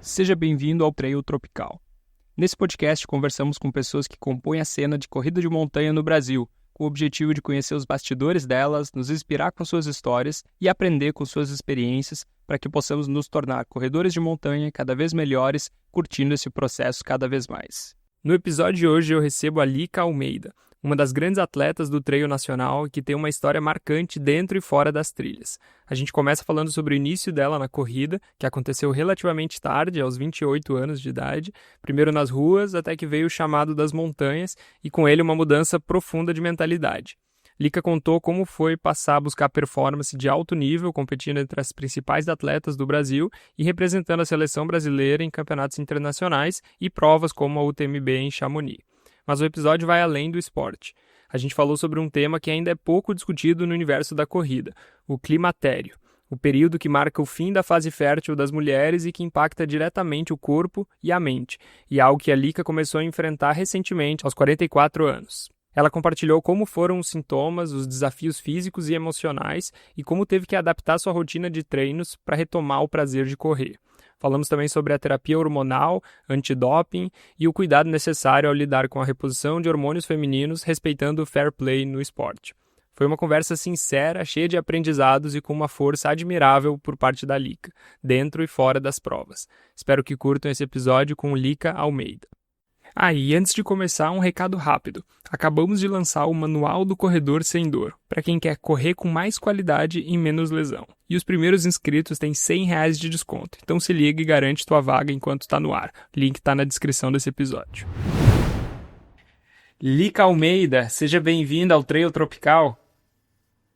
Seja bem-vindo ao Trail Tropical. Nesse podcast, conversamos com pessoas que compõem a cena de corrida de montanha no Brasil, com o objetivo de conhecer os bastidores delas, nos inspirar com suas histórias e aprender com suas experiências para que possamos nos tornar corredores de montanha cada vez melhores, curtindo esse processo cada vez mais. No episódio de hoje eu recebo a Lika Almeida, uma das grandes atletas do Trail Nacional e que tem uma história marcante dentro e fora das trilhas. A gente começa falando sobre o início dela na corrida, que aconteceu relativamente tarde, aos 28 anos de idade, primeiro nas ruas, até que veio o chamado das montanhas e com ele uma mudança profunda de mentalidade. Lika contou como foi passar a buscar performance de alto nível, competindo entre as principais atletas do Brasil e representando a seleção brasileira em campeonatos internacionais e provas como a UTMB em Chamonix. Mas o episódio vai além do esporte. A gente falou sobre um tema que ainda é pouco discutido no universo da corrida, o climatério, o período que marca o fim da fase fértil das mulheres e que impacta diretamente o corpo e a mente, e algo que a Lika começou a enfrentar recentemente, aos 44 anos. Ela compartilhou como foram os sintomas, os desafios físicos e emocionais e como teve que adaptar sua rotina de treinos para retomar o prazer de correr. Falamos também sobre a terapia hormonal, antidoping e o cuidado necessário ao lidar com a reposição de hormônios femininos, respeitando o fair play no esporte. Foi uma conversa sincera, cheia de aprendizados e com uma força admirável por parte da Lika, dentro e fora das provas. Espero que curtam esse episódio com Lika Almeida. E antes de começar, um recado rápido. Acabamos de lançar o Manual do Corredor Sem Dor, para quem quer correr com mais qualidade e menos lesão. E os primeiros inscritos têm R$100 de desconto, então se liga e garante tua vaga enquanto está no ar. Link está na descrição desse episódio. Lika Almeida, seja bem-vinda ao Trail Tropical.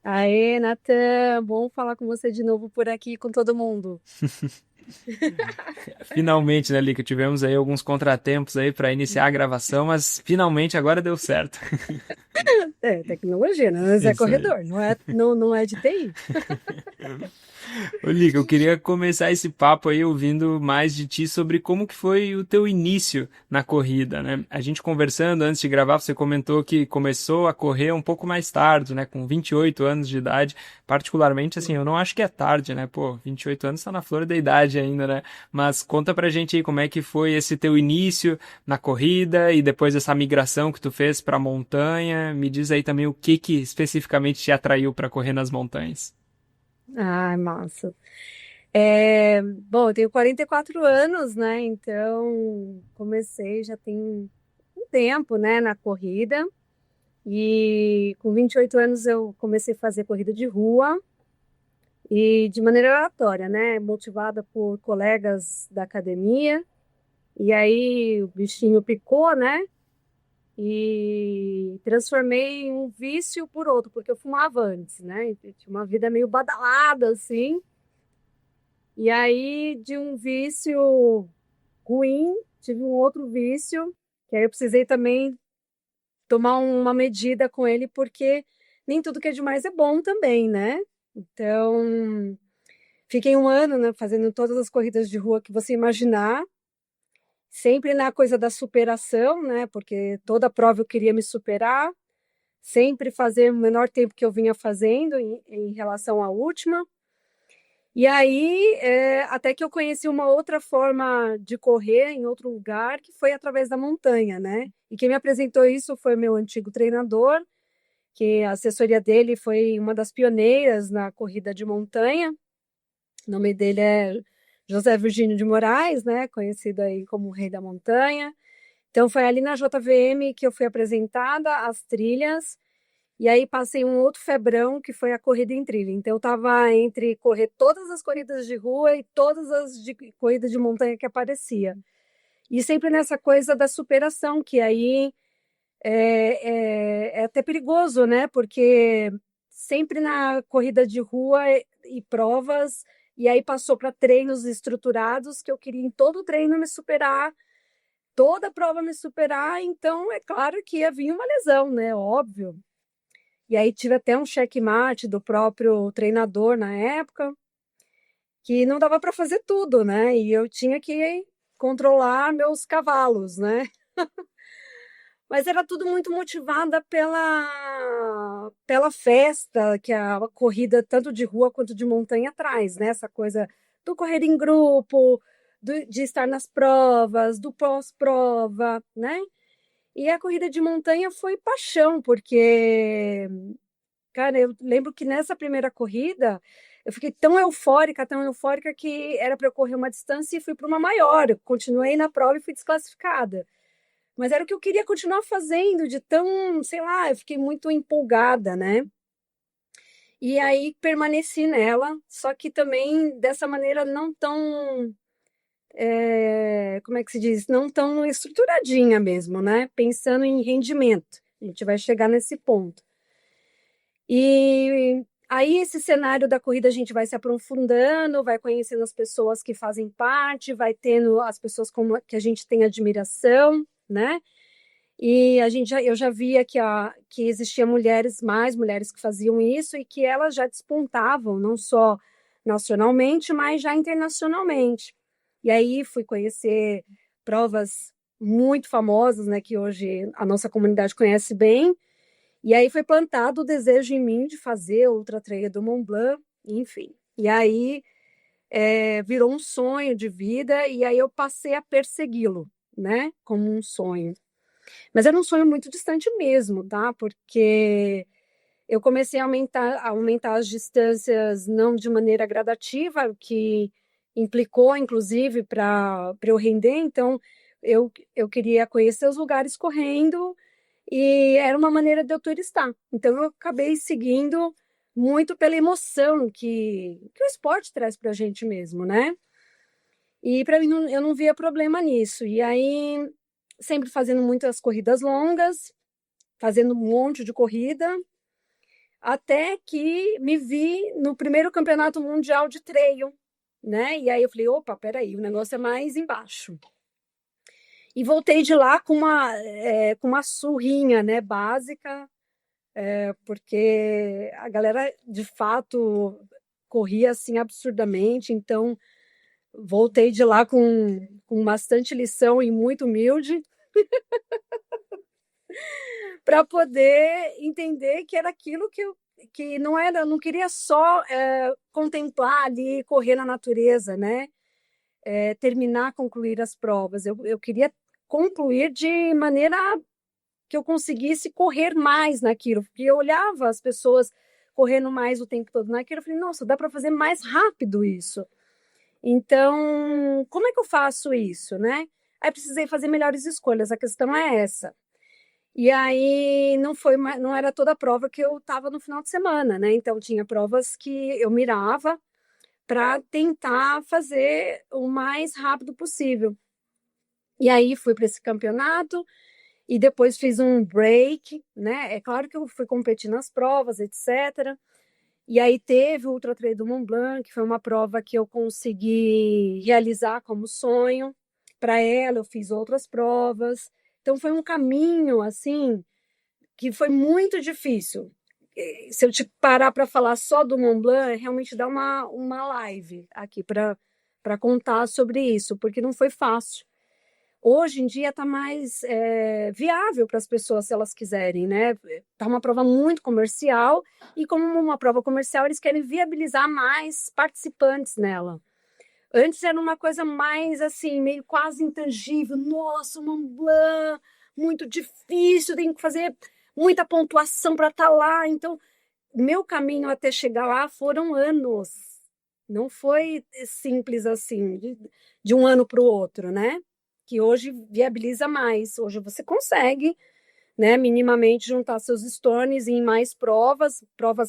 Aê, Natan, bom falar com você de novo por aqui com todo mundo. Finalmente, né, Lika? Tivemos aí alguns contratempos aí para iniciar a gravação, mas finalmente agora deu certo. É, tecnologia, né? Mas é Isso aí. corredor, não é de TI. Ô, Lika, eu queria começar esse papo aí ouvindo mais de ti sobre como que foi o teu início na corrida, né? A gente conversando antes de gravar, você comentou que começou a correr um pouco mais tarde, né? Com 28 anos de idade. Particularmente, assim, eu não acho que é tarde, né? Pô, 28 anos tá na flor da idade ainda, né? Mas conta pra gente aí como é que foi esse teu início na corrida e depois essa migração que tu fez pra montanha. Me diz aí também o que especificamente te atraiu pra correr nas montanhas. Ai, massa. Bom, eu tenho 44 anos, né? Então, comecei já tem um tempo, né, na corrida. E com 28 anos eu comecei a fazer corrida de rua e de maneira aleatória, né? Motivada por colegas da academia. E aí o bichinho picou, né? E transformei um vício por outro, porque eu fumava antes, né? Eu tinha uma vida meio badalada, assim. E aí, de um vício ruim, tive um outro vício, que aí eu precisei também tomar uma medida com ele, porque nem tudo que é demais é bom também, né? Então, fiquei um ano, né, fazendo todas as corridas de rua que você imaginar, sempre na coisa da superação, né? Porque toda prova eu queria me superar, sempre fazer o menor tempo que eu vinha fazendo em relação à última. E aí, até que eu conheci uma outra forma de correr em outro lugar, que foi através da montanha, né? E quem me apresentou isso foi meu antigo treinador, que a assessoria dele foi uma das pioneiras na corrida de montanha. O nome dele é José Virgínio de Moraes, né? Conhecido aí como o Rei da Montanha. Então, foi ali na JVM que eu fui apresentada às trilhas. E aí passei um outro febrão, que foi a corrida em trilha. Então, eu estava entre correr todas as corridas de rua e todas as corridas de montanha que aparecia. E sempre nessa coisa da superação, que aí é até perigoso, né? Porque sempre na corrida de rua e provas, e aí passou para treinos estruturados, que eu queria em todo treino me superar, toda prova me superar, então é claro que ia vir uma lesão, né? Óbvio. E aí tive até um checkmate do próprio treinador na época, que não dava para fazer tudo, né? E eu tinha que controlar meus cavalos, né? Mas era tudo muito motivada pela festa que a corrida, tanto de rua quanto de montanha, traz, né? Essa coisa do correr em grupo, de estar nas provas, do pós-prova, né? E a corrida de montanha foi paixão, porque, cara, eu lembro que nessa primeira corrida eu fiquei tão eufórica que era para eu correr uma distância e fui para uma maior. Eu continuei na prova e fui desclassificada. Mas era o que eu queria continuar fazendo, de tão, sei lá, eu fiquei muito empolgada, né? E aí permaneci nela, só que também dessa maneira não tão, como é que se diz? Não tão estruturadinha mesmo, né? Pensando em rendimento. A gente vai chegar nesse ponto. E aí esse cenário da corrida a gente vai se aprofundando, vai conhecendo as pessoas que fazem parte, vai tendo as pessoas que a gente tem admiração, né? E eu já via que existia mais mulheres que faziam isso e que elas já despontavam, não só nacionalmente, mas já internacionalmente. E aí fui conhecer provas muito famosas, né, que hoje a nossa comunidade conhece bem. E aí foi plantado o desejo em mim de fazer outra trilha do Mont Blanc, enfim. E aí virou um sonho de vida e aí eu passei a persegui-lo, né, como um sonho. Mas era um sonho muito distante mesmo, tá? Porque eu comecei a aumentar as distâncias não de maneira gradativa, o que implicou, inclusive, para eu render. Então, eu queria conhecer os lugares correndo e era uma maneira de eu turistar. Então, eu acabei seguindo muito pela emoção que o esporte traz para a gente mesmo, né? E para mim, eu não via problema nisso. E aí, sempre fazendo muitas corridas longas, fazendo um monte de corrida, até que me vi no primeiro campeonato mundial de trail, né? E aí eu falei, opa, peraí, o negócio é mais embaixo. E voltei de lá com uma surrinha, né, básica, porque a galera, de fato, corria assim absurdamente, então voltei de lá com bastante lição e muito humilde, para poder entender que era aquilo que não era, não queria só contemplar ali, correr na natureza, né? Terminar, concluir as provas. Eu queria concluir de maneira que eu conseguisse correr mais naquilo, porque eu olhava as pessoas correndo mais o tempo todo naquilo, eu falei, nossa, dá para fazer mais rápido isso. Então, como é que eu faço isso, né? Aí precisei fazer melhores escolhas, a questão é essa. E aí não era toda a prova que eu estava no final de semana, né? Então tinha provas que eu mirava para tentar fazer o mais rápido possível. E aí fui para esse campeonato e depois fiz um break, né? É claro que eu fui competir nas provas, etc. E aí teve o Ultra Trail do Mont Blanc, que foi uma prova que eu consegui realizar como sonho. Para ela, eu fiz outras provas. Então foi um caminho assim que foi muito difícil. Se eu te parar para falar só do Mont Blanc, realmente dá uma live aqui para contar sobre isso, porque não foi fácil. Hoje em dia está mais viável para as pessoas se elas quiserem, né? Está uma prova muito comercial e como uma prova comercial eles querem viabilizar mais participantes nela. Antes era uma coisa mais assim, meio quase intangível. Nossa, o Mont Blanc, muito difícil, tem que fazer muita pontuação para estar lá. Então, meu caminho até chegar lá foram anos. Não foi simples assim, de um ano para o outro, né? Que hoje viabiliza mais. Hoje você consegue, né, minimamente juntar seus stones em mais provas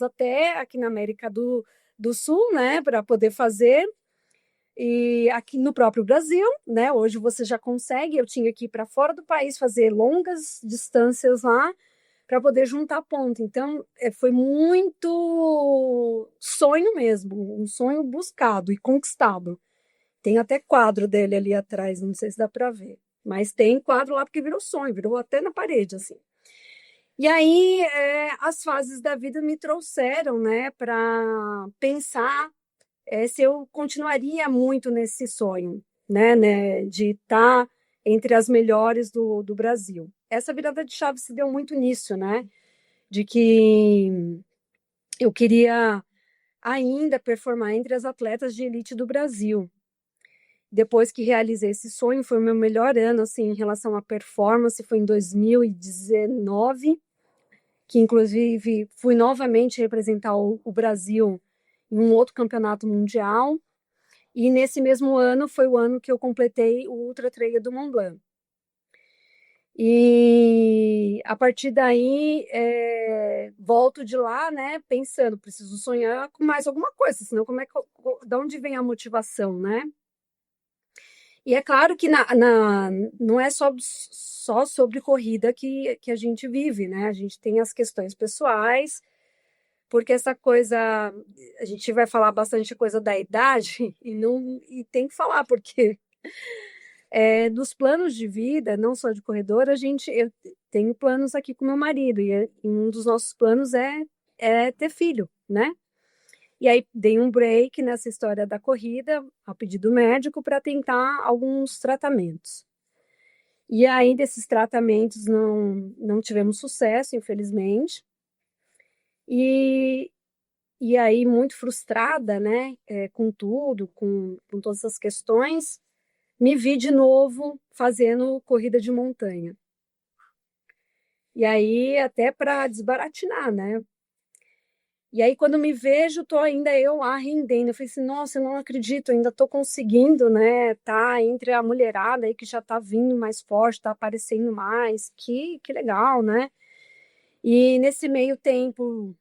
até aqui na América do Sul, né, para poder fazer. E aqui no próprio Brasil, né? Hoje você já consegue. Eu tinha que ir para fora do país fazer longas distâncias lá para poder juntar ponto. Então, foi muito sonho mesmo, um sonho buscado e conquistado. Tem até quadro dele ali atrás, não sei se dá para ver, mas tem quadro lá porque virou sonho, virou até na parede assim. E aí, as fases da vida me trouxeram, né, para pensar se eu continuaria muito nesse sonho, né, de estar entre as melhores do Brasil. Essa virada de chave se deu muito nisso, né, de que eu queria ainda performar entre as atletas de elite do Brasil. depois que realizei esse sonho, foi o meu melhor ano, assim, em relação à performance, foi em 2019, que inclusive fui novamente representar o Brasil em um outro campeonato mundial, e nesse mesmo ano foi o ano que eu completei o Ultra Trail do Mont Blanc. E a partir daí, volto de lá, né, pensando, preciso sonhar com mais alguma coisa, senão como é que da onde vem a motivação, né? E é claro que não é só sobre corrida que a gente vive, né? A gente tem as questões pessoais, porque essa coisa, a gente vai falar bastante coisa da idade e tem que falar, porque nos planos de vida, não só de corredor, eu tenho planos aqui com meu marido, e um dos nossos planos é ter filho, né? E aí dei um break nessa história da corrida, a pedido médico, para tentar alguns tratamentos. E aí desses tratamentos não tivemos sucesso, infelizmente. E, e aí, muito frustrada, né, com tudo, com todas essas questões, me vi de novo fazendo corrida de montanha. E aí, até para desbaratinar, né? E aí, quando me vejo, tô ainda eu lá rendendo. Eu falei assim, nossa, eu não acredito, eu ainda tô conseguindo, né? Tá entre a mulherada aí que já tá vindo mais forte, tá aparecendo mais. Que legal, né? E nesse meio tempo,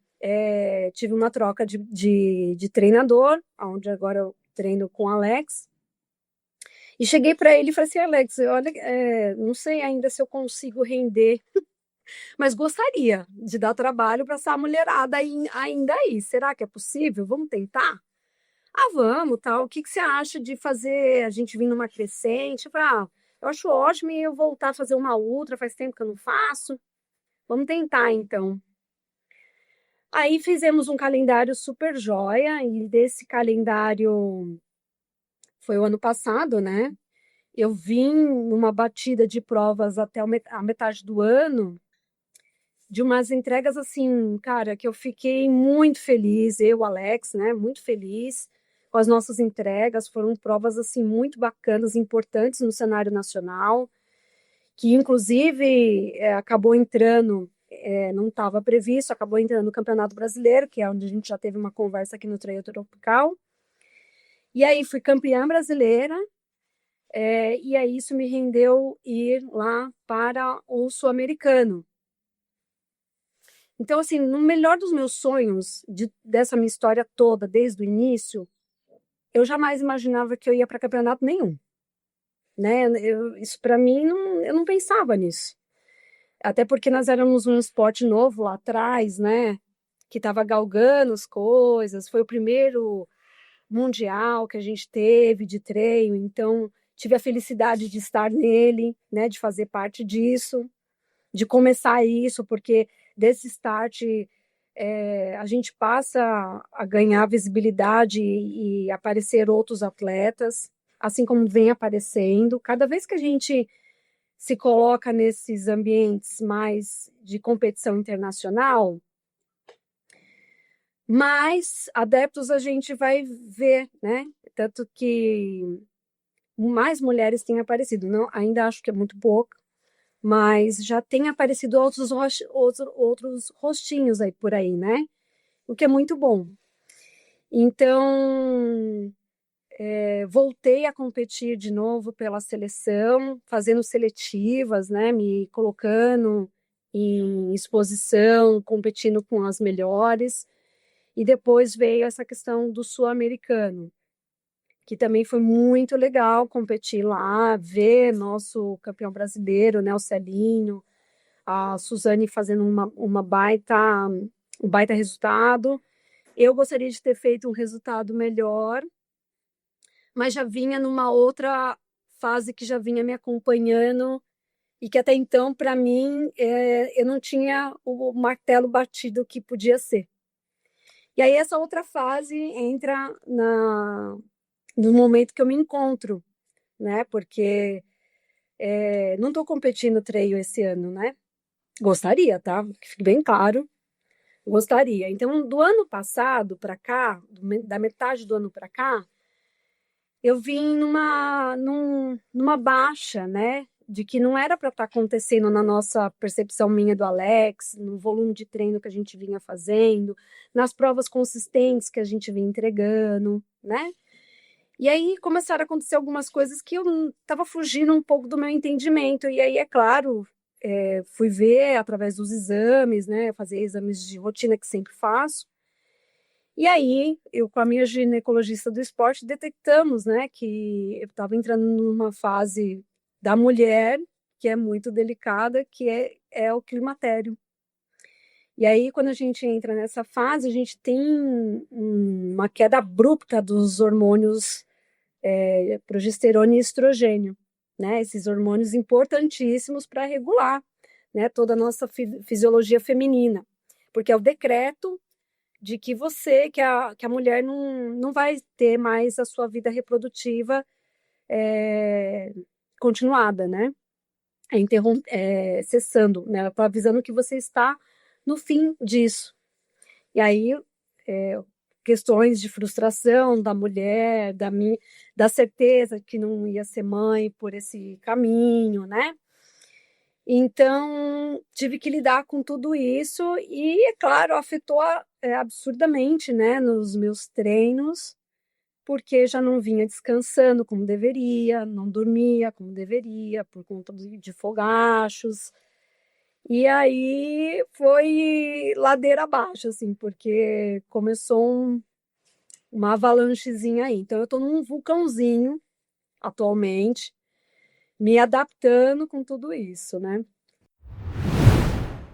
tive uma troca de treinador, onde agora eu treino com o Alex. E cheguei para ele e falei assim, Alex, olha, não sei ainda se eu consigo render, mas gostaria de dar trabalho para essa mulherada ainda aí. Será que é possível? Vamos tentar? Ah, vamos, tal. O que que você acha de fazer a gente vir numa crescente? Eu falei, eu acho ótimo e eu voltar a fazer uma ultra, faz tempo que eu não faço. Vamos tentar, então. Aí fizemos um calendário super joia, e desse calendário foi o ano passado, né? Eu vim numa batida de provas até a metade do ano, de umas entregas assim, cara, que eu fiquei muito feliz, eu, Alex, né? Muito feliz com as nossas entregas. Foram provas assim muito bacanas, importantes no cenário nacional, que inclusive acabou entrando, não estava previsto, acabou entrando no Campeonato Brasileiro, que é onde a gente já teve uma conversa aqui no Trail Tropical. E aí fui campeã brasileira, e aí isso me rendeu ir lá para o Sul-Americano. Então, assim, no melhor dos meus sonhos, dessa minha história toda, desde o início, eu jamais imaginava que eu ia para campeonato nenhum, né? Isso para mim, eu não pensava nisso. Até porque nós éramos um esporte novo lá atrás, né? Que estava galgando as coisas. Foi o primeiro mundial que a gente teve de treino, então tive a felicidade de estar nele, né? De fazer parte disso, de começar isso, porque desse start a gente passa a ganhar visibilidade e aparecer outros atletas, assim como vem aparecendo. Cada vez que a gente se coloca nesses ambientes mais de competição internacional, mais adeptos a gente vai ver, né? Tanto que mais mulheres têm aparecido. Não, ainda acho que é muito pouco, mas já tem aparecido outros rostinhos aí por aí, né? O que é muito bom. Então, voltei a competir de novo pela seleção, fazendo seletivas, né? Me colocando em exposição, competindo com as melhores. E depois veio essa questão do sul-americano, que também foi muito legal competir lá, ver nosso campeão brasileiro, né, o Celinho, a Suzane fazendo um baita resultado. Eu gostaria de ter feito um resultado melhor, mas já vinha numa outra fase que já vinha me acompanhando e que até então, para mim, eu não tinha o martelo batido que podia ser. E aí essa outra fase entra no momento que eu me encontro, né? Porque não estou competindo trail esse ano, né? Gostaria, tá? Que fique bem claro. Gostaria. Então, do ano passado para cá, da metade do ano para cá, eu vim numa baixa, né? De que não era para estar acontecendo na nossa percepção minha do Alex, no volume de treino que a gente vinha fazendo, nas provas consistentes que a gente vinha entregando, né? E aí começaram a acontecer algumas coisas que eu estava fugindo um pouco do meu entendimento. E aí, é claro, fui ver através dos exames, né? Fazer exames de rotina que sempre faço. E aí, eu com a minha ginecologista do esporte detectamos, né, que eu estava entrando numa fase da mulher que é muito delicada, que é o climatério. E aí, quando a gente entra nessa fase, a gente tem uma queda abrupta dos hormônios progesterona e estrogênio, né? Esses hormônios importantíssimos para regular, né, toda a nossa fisiologia feminina, porque é o decreto de que que a mulher não vai ter mais a sua vida reprodutiva é, continuada, né? Cessando, né? Ela está avisando que você está no fim disso. E aí, é, questões de frustração da mulher, da certeza que não ia ser mãe por esse caminho, né? Então, tive que lidar com tudo isso e, é claro, afetou absurdamente, né, nos meus treinos, porque já não vinha descansando como deveria, não dormia como deveria, por conta de fogachos. E aí foi ladeira abaixo, assim, porque começou uma avalanchezinha aí. Então, eu estou num vulcãozinho atualmente, me adaptando com tudo isso, né?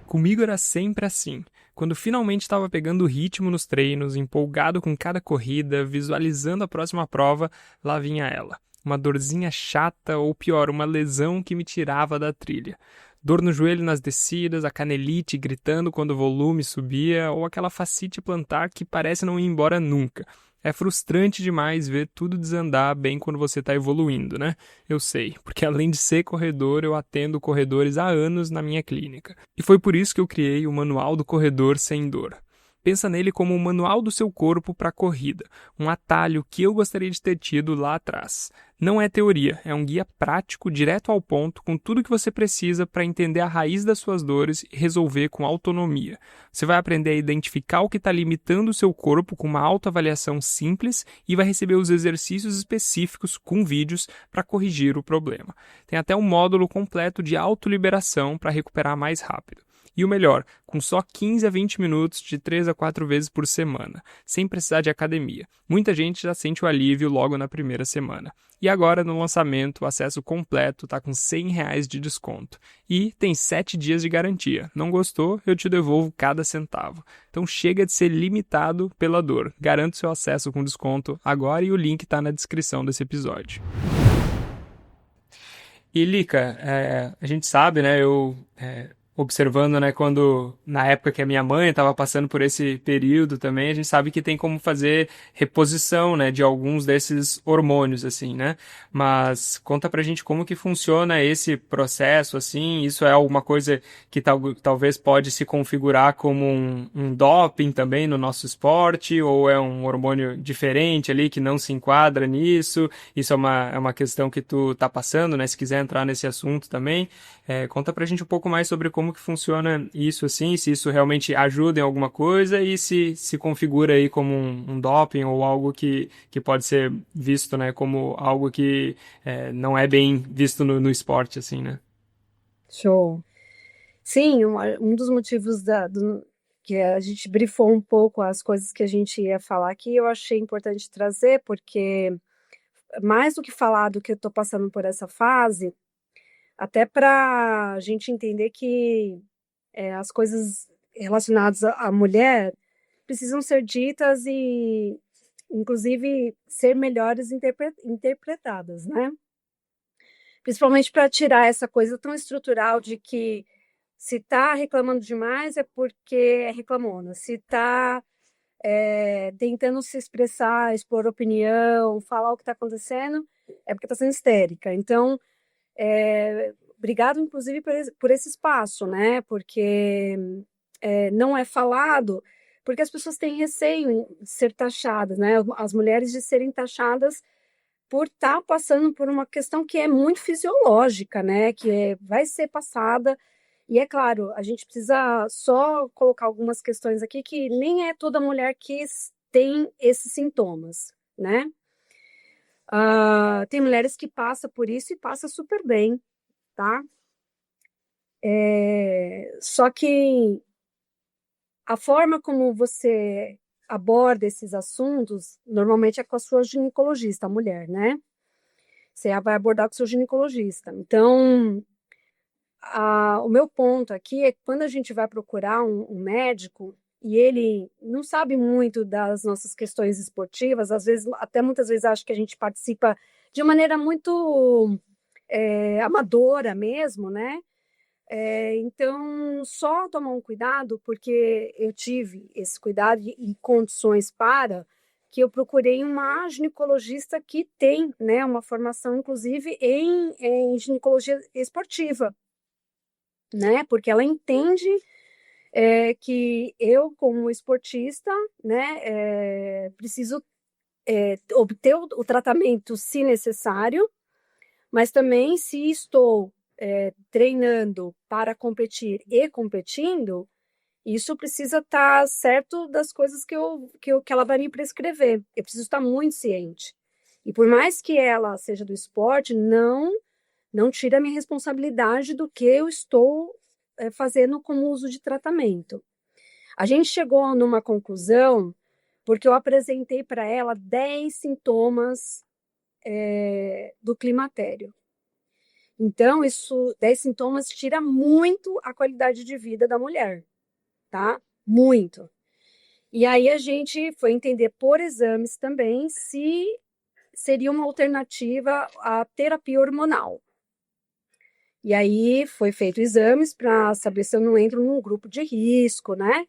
Comigo era sempre assim. Quando finalmente estava pegando o ritmo nos treinos, empolgado com cada corrida, visualizando a próxima prova, lá vinha ela. Uma dorzinha chata ou pior, uma lesão que me tirava da trilha. Dor no joelho nas descidas, a canelite gritando quando o volume subia, ou aquela fascite plantar que parece não ir embora nunca. É frustrante demais ver tudo desandar bem quando você está evoluindo, né? Eu sei, porque além de ser corredor, eu atendo corredores há anos na minha clínica. E foi por isso que eu criei o Manual do Corredor Sem Dor. Pensa nele como o manual do seu corpo para a corrida, um atalho que eu gostaria de ter tido lá atrás. Não é teoria, é um guia prático, direto ao ponto, com tudo que você precisa para entender a raiz das suas dores e resolver com autonomia. Você vai aprender a identificar o que está limitando o seu corpo com uma autoavaliação simples e vai receber os exercícios específicos com vídeos para corrigir o problema. Tem até um módulo completo de autoliberação para recuperar mais rápido. E o melhor, com só 15 a 20 minutos de 3 a 4 vezes por semana, sem precisar de academia. Muita gente já sente o alívio logo na primeira semana. E agora, no lançamento, o acesso completo está com R$ 100 de desconto. E tem 7 dias de garantia. Não gostou? Eu te devolvo cada centavo. Então chega de ser limitado pela dor. Garanto seu acesso com desconto agora e o link está na descrição desse episódio. E Lica, a gente sabe, né, observando, né, quando, na época que a minha mãe estava passando por esse período também, a gente sabe que tem como fazer reposição, né, de alguns desses hormônios, assim, né, mas conta pra gente como que funciona esse processo, assim, isso é alguma coisa que talvez pode se configurar como um doping também no nosso esporte, ou é um hormônio diferente ali que não se enquadra nisso, isso é uma questão que tu tá passando, né, se quiser entrar nesse assunto também, conta pra gente um pouco mais sobre como que funciona isso, assim, se isso realmente ajuda em alguma coisa e se configura aí como um doping ou algo que pode ser visto, né, como algo que não é bem visto no esporte, assim, né? Show. Sim, um dos motivos que a gente brifou um pouco as coisas que a gente ia falar aqui, eu achei importante trazer, porque mais do que falar do que eu estou passando por essa fase, até para a gente entender que as coisas relacionadas à mulher precisam ser ditas e, inclusive, ser melhores interpretadas, né? Principalmente para tirar essa coisa tão estrutural de que se está reclamando demais é porque é reclamona, se está tentando se expressar, expor opinião, falar o que está acontecendo, é porque está sendo histérica. Então, obrigado, inclusive, por esse espaço, né? Porque não é falado, porque as pessoas têm receio de ser taxadas, né? As mulheres de serem taxadas por estar passando por uma questão que é muito fisiológica, né? Vai ser passada. E é claro, a gente precisa só colocar algumas questões aqui que nem é toda mulher que tem esses sintomas, né? Tem mulheres que passam por isso e passam super bem, tá? Só que a forma como você aborda esses assuntos, normalmente é com a sua ginecologista, a mulher, né? Você vai abordar com o seu ginecologista. Então, o meu ponto aqui é que quando a gente vai procurar um médico e ele não sabe muito das nossas questões esportivas, às vezes, até muitas vezes acho que a gente participa de maneira muito amadora mesmo, né? Então, só tomar um cuidado, porque eu tive esse cuidado e condições para que eu procurei uma ginecologista que tem, né, uma formação, inclusive, em ginecologia esportiva, né? Porque ela entende que eu, como esportista, né, preciso obter o tratamento se necessário, mas também se estou treinando para competir e competindo, isso precisa estar certo das coisas que ela vai me prescrever. Eu preciso estar muito ciente. E por mais que ela seja do esporte, não tira a minha responsabilidade do que eu estou fazendo como uso de tratamento. A gente chegou numa conclusão porque eu apresentei para ela 10 sintomas do climatério. Então, 10 sintomas tira muito a qualidade de vida da mulher, tá? Muito. E aí a gente foi entender por exames também se seria uma alternativa à terapia hormonal. E aí foi feito exames para saber se eu não entro num grupo de risco, né?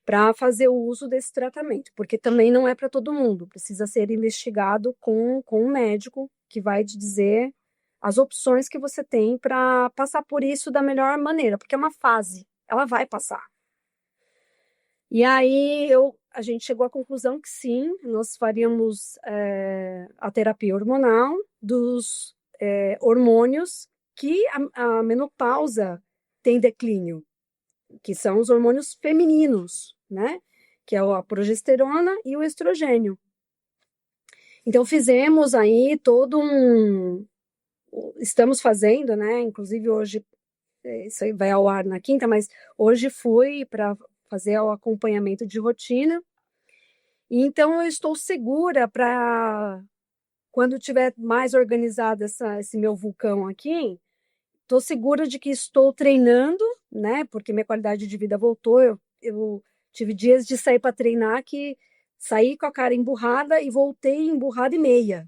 Para fazer o uso desse tratamento, porque também não é para todo mundo, precisa ser investigado com um médico que vai te dizer as opções que você tem para passar por isso da melhor maneira, porque é uma fase, ela vai passar. E aí a gente chegou à conclusão que sim, nós faríamos a terapia hormonal dos hormônios que a menopausa tem declínio, que são os hormônios femininos, né? Que é a progesterona e o estrogênio. Então fizemos aí estamos fazendo, né? Inclusive hoje, isso aí vai ao ar na quinta, mas hoje fui para fazer o acompanhamento de rotina. E então eu estou segura para quando tiver mais organizado esse meu vulcão aqui, estou segura de que estou treinando, né? Porque minha qualidade de vida voltou. Eu tive dias de sair para treinar que saí com a cara emburrada e voltei emburrada e meia.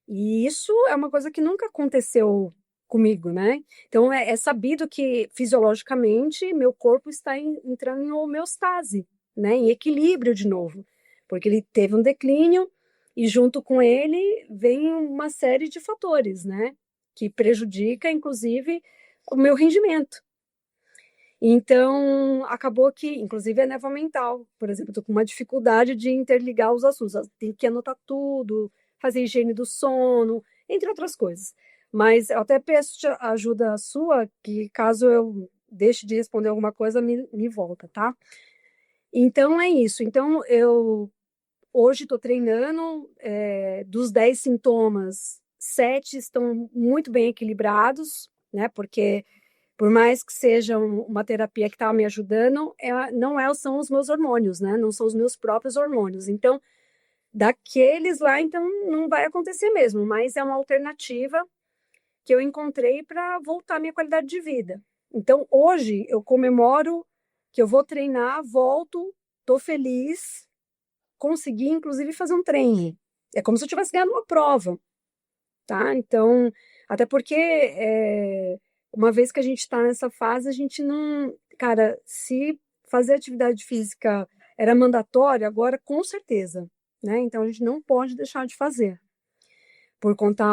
E isso é uma coisa que nunca aconteceu comigo, né? Então é sabido que fisiologicamente meu corpo está entrando em homeostase, né? Em equilíbrio de novo, porque ele teve um declínio e junto com ele vem uma série de fatores, né? Que prejudica, inclusive, o meu rendimento. Então, acabou que, inclusive, a névoa mental, por exemplo, estou com uma dificuldade de interligar os assuntos. Tem que anotar tudo, fazer higiene do sono, entre outras coisas. Mas eu até peço ajuda sua, que caso eu deixe de responder alguma coisa, me volta, tá? Então, é isso. Então, eu hoje estou treinando, dos 10 sintomas, 7 estão muito bem equilibrados, né? Porque por mais que seja uma terapia que está me ajudando, são os meus hormônios, né? Não são os meus próprios hormônios. Então, daqueles lá, então, não vai acontecer mesmo, mas é uma alternativa que eu encontrei para voltar à minha qualidade de vida. Então, hoje, eu comemoro que eu vou treinar, volto, tô feliz, consegui, inclusive, fazer um treino. É como se eu tivesse ganhado uma prova, tá? Então, até porque uma vez que a gente está nessa fase, a gente não. Cara, se fazer atividade física era mandatório, agora com certeza, né? Então a gente não pode deixar de fazer. Por conta,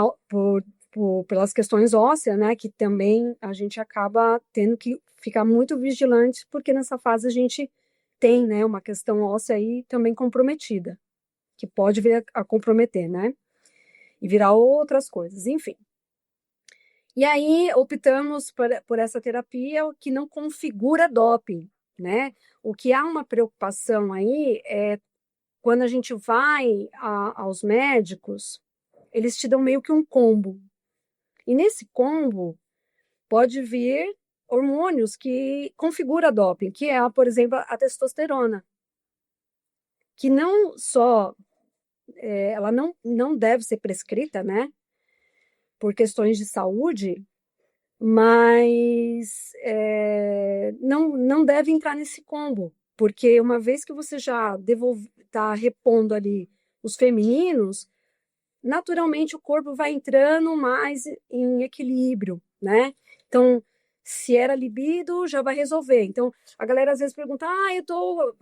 pelas questões ósseas, né? Que também a gente acaba tendo que ficar muito vigilante, porque nessa fase a gente tem, né, uma questão óssea aí também comprometida, que pode vir a comprometer, né? e virar outras coisas, enfim. E aí optamos por essa terapia que não configura doping, né? O que há uma preocupação aí é quando a gente vai aos médicos, eles te dão meio que um combo. E nesse combo pode vir hormônios que configura doping, que é, por exemplo, a testosterona, que não só ela não deve ser prescrita, né? Por questões de saúde, mas não deve entrar nesse combo, porque uma vez que você já está repondo ali os femininos, naturalmente o corpo vai entrando mais em equilíbrio, né? Então, se era libido, já vai resolver. Então, a galera às vezes pergunta: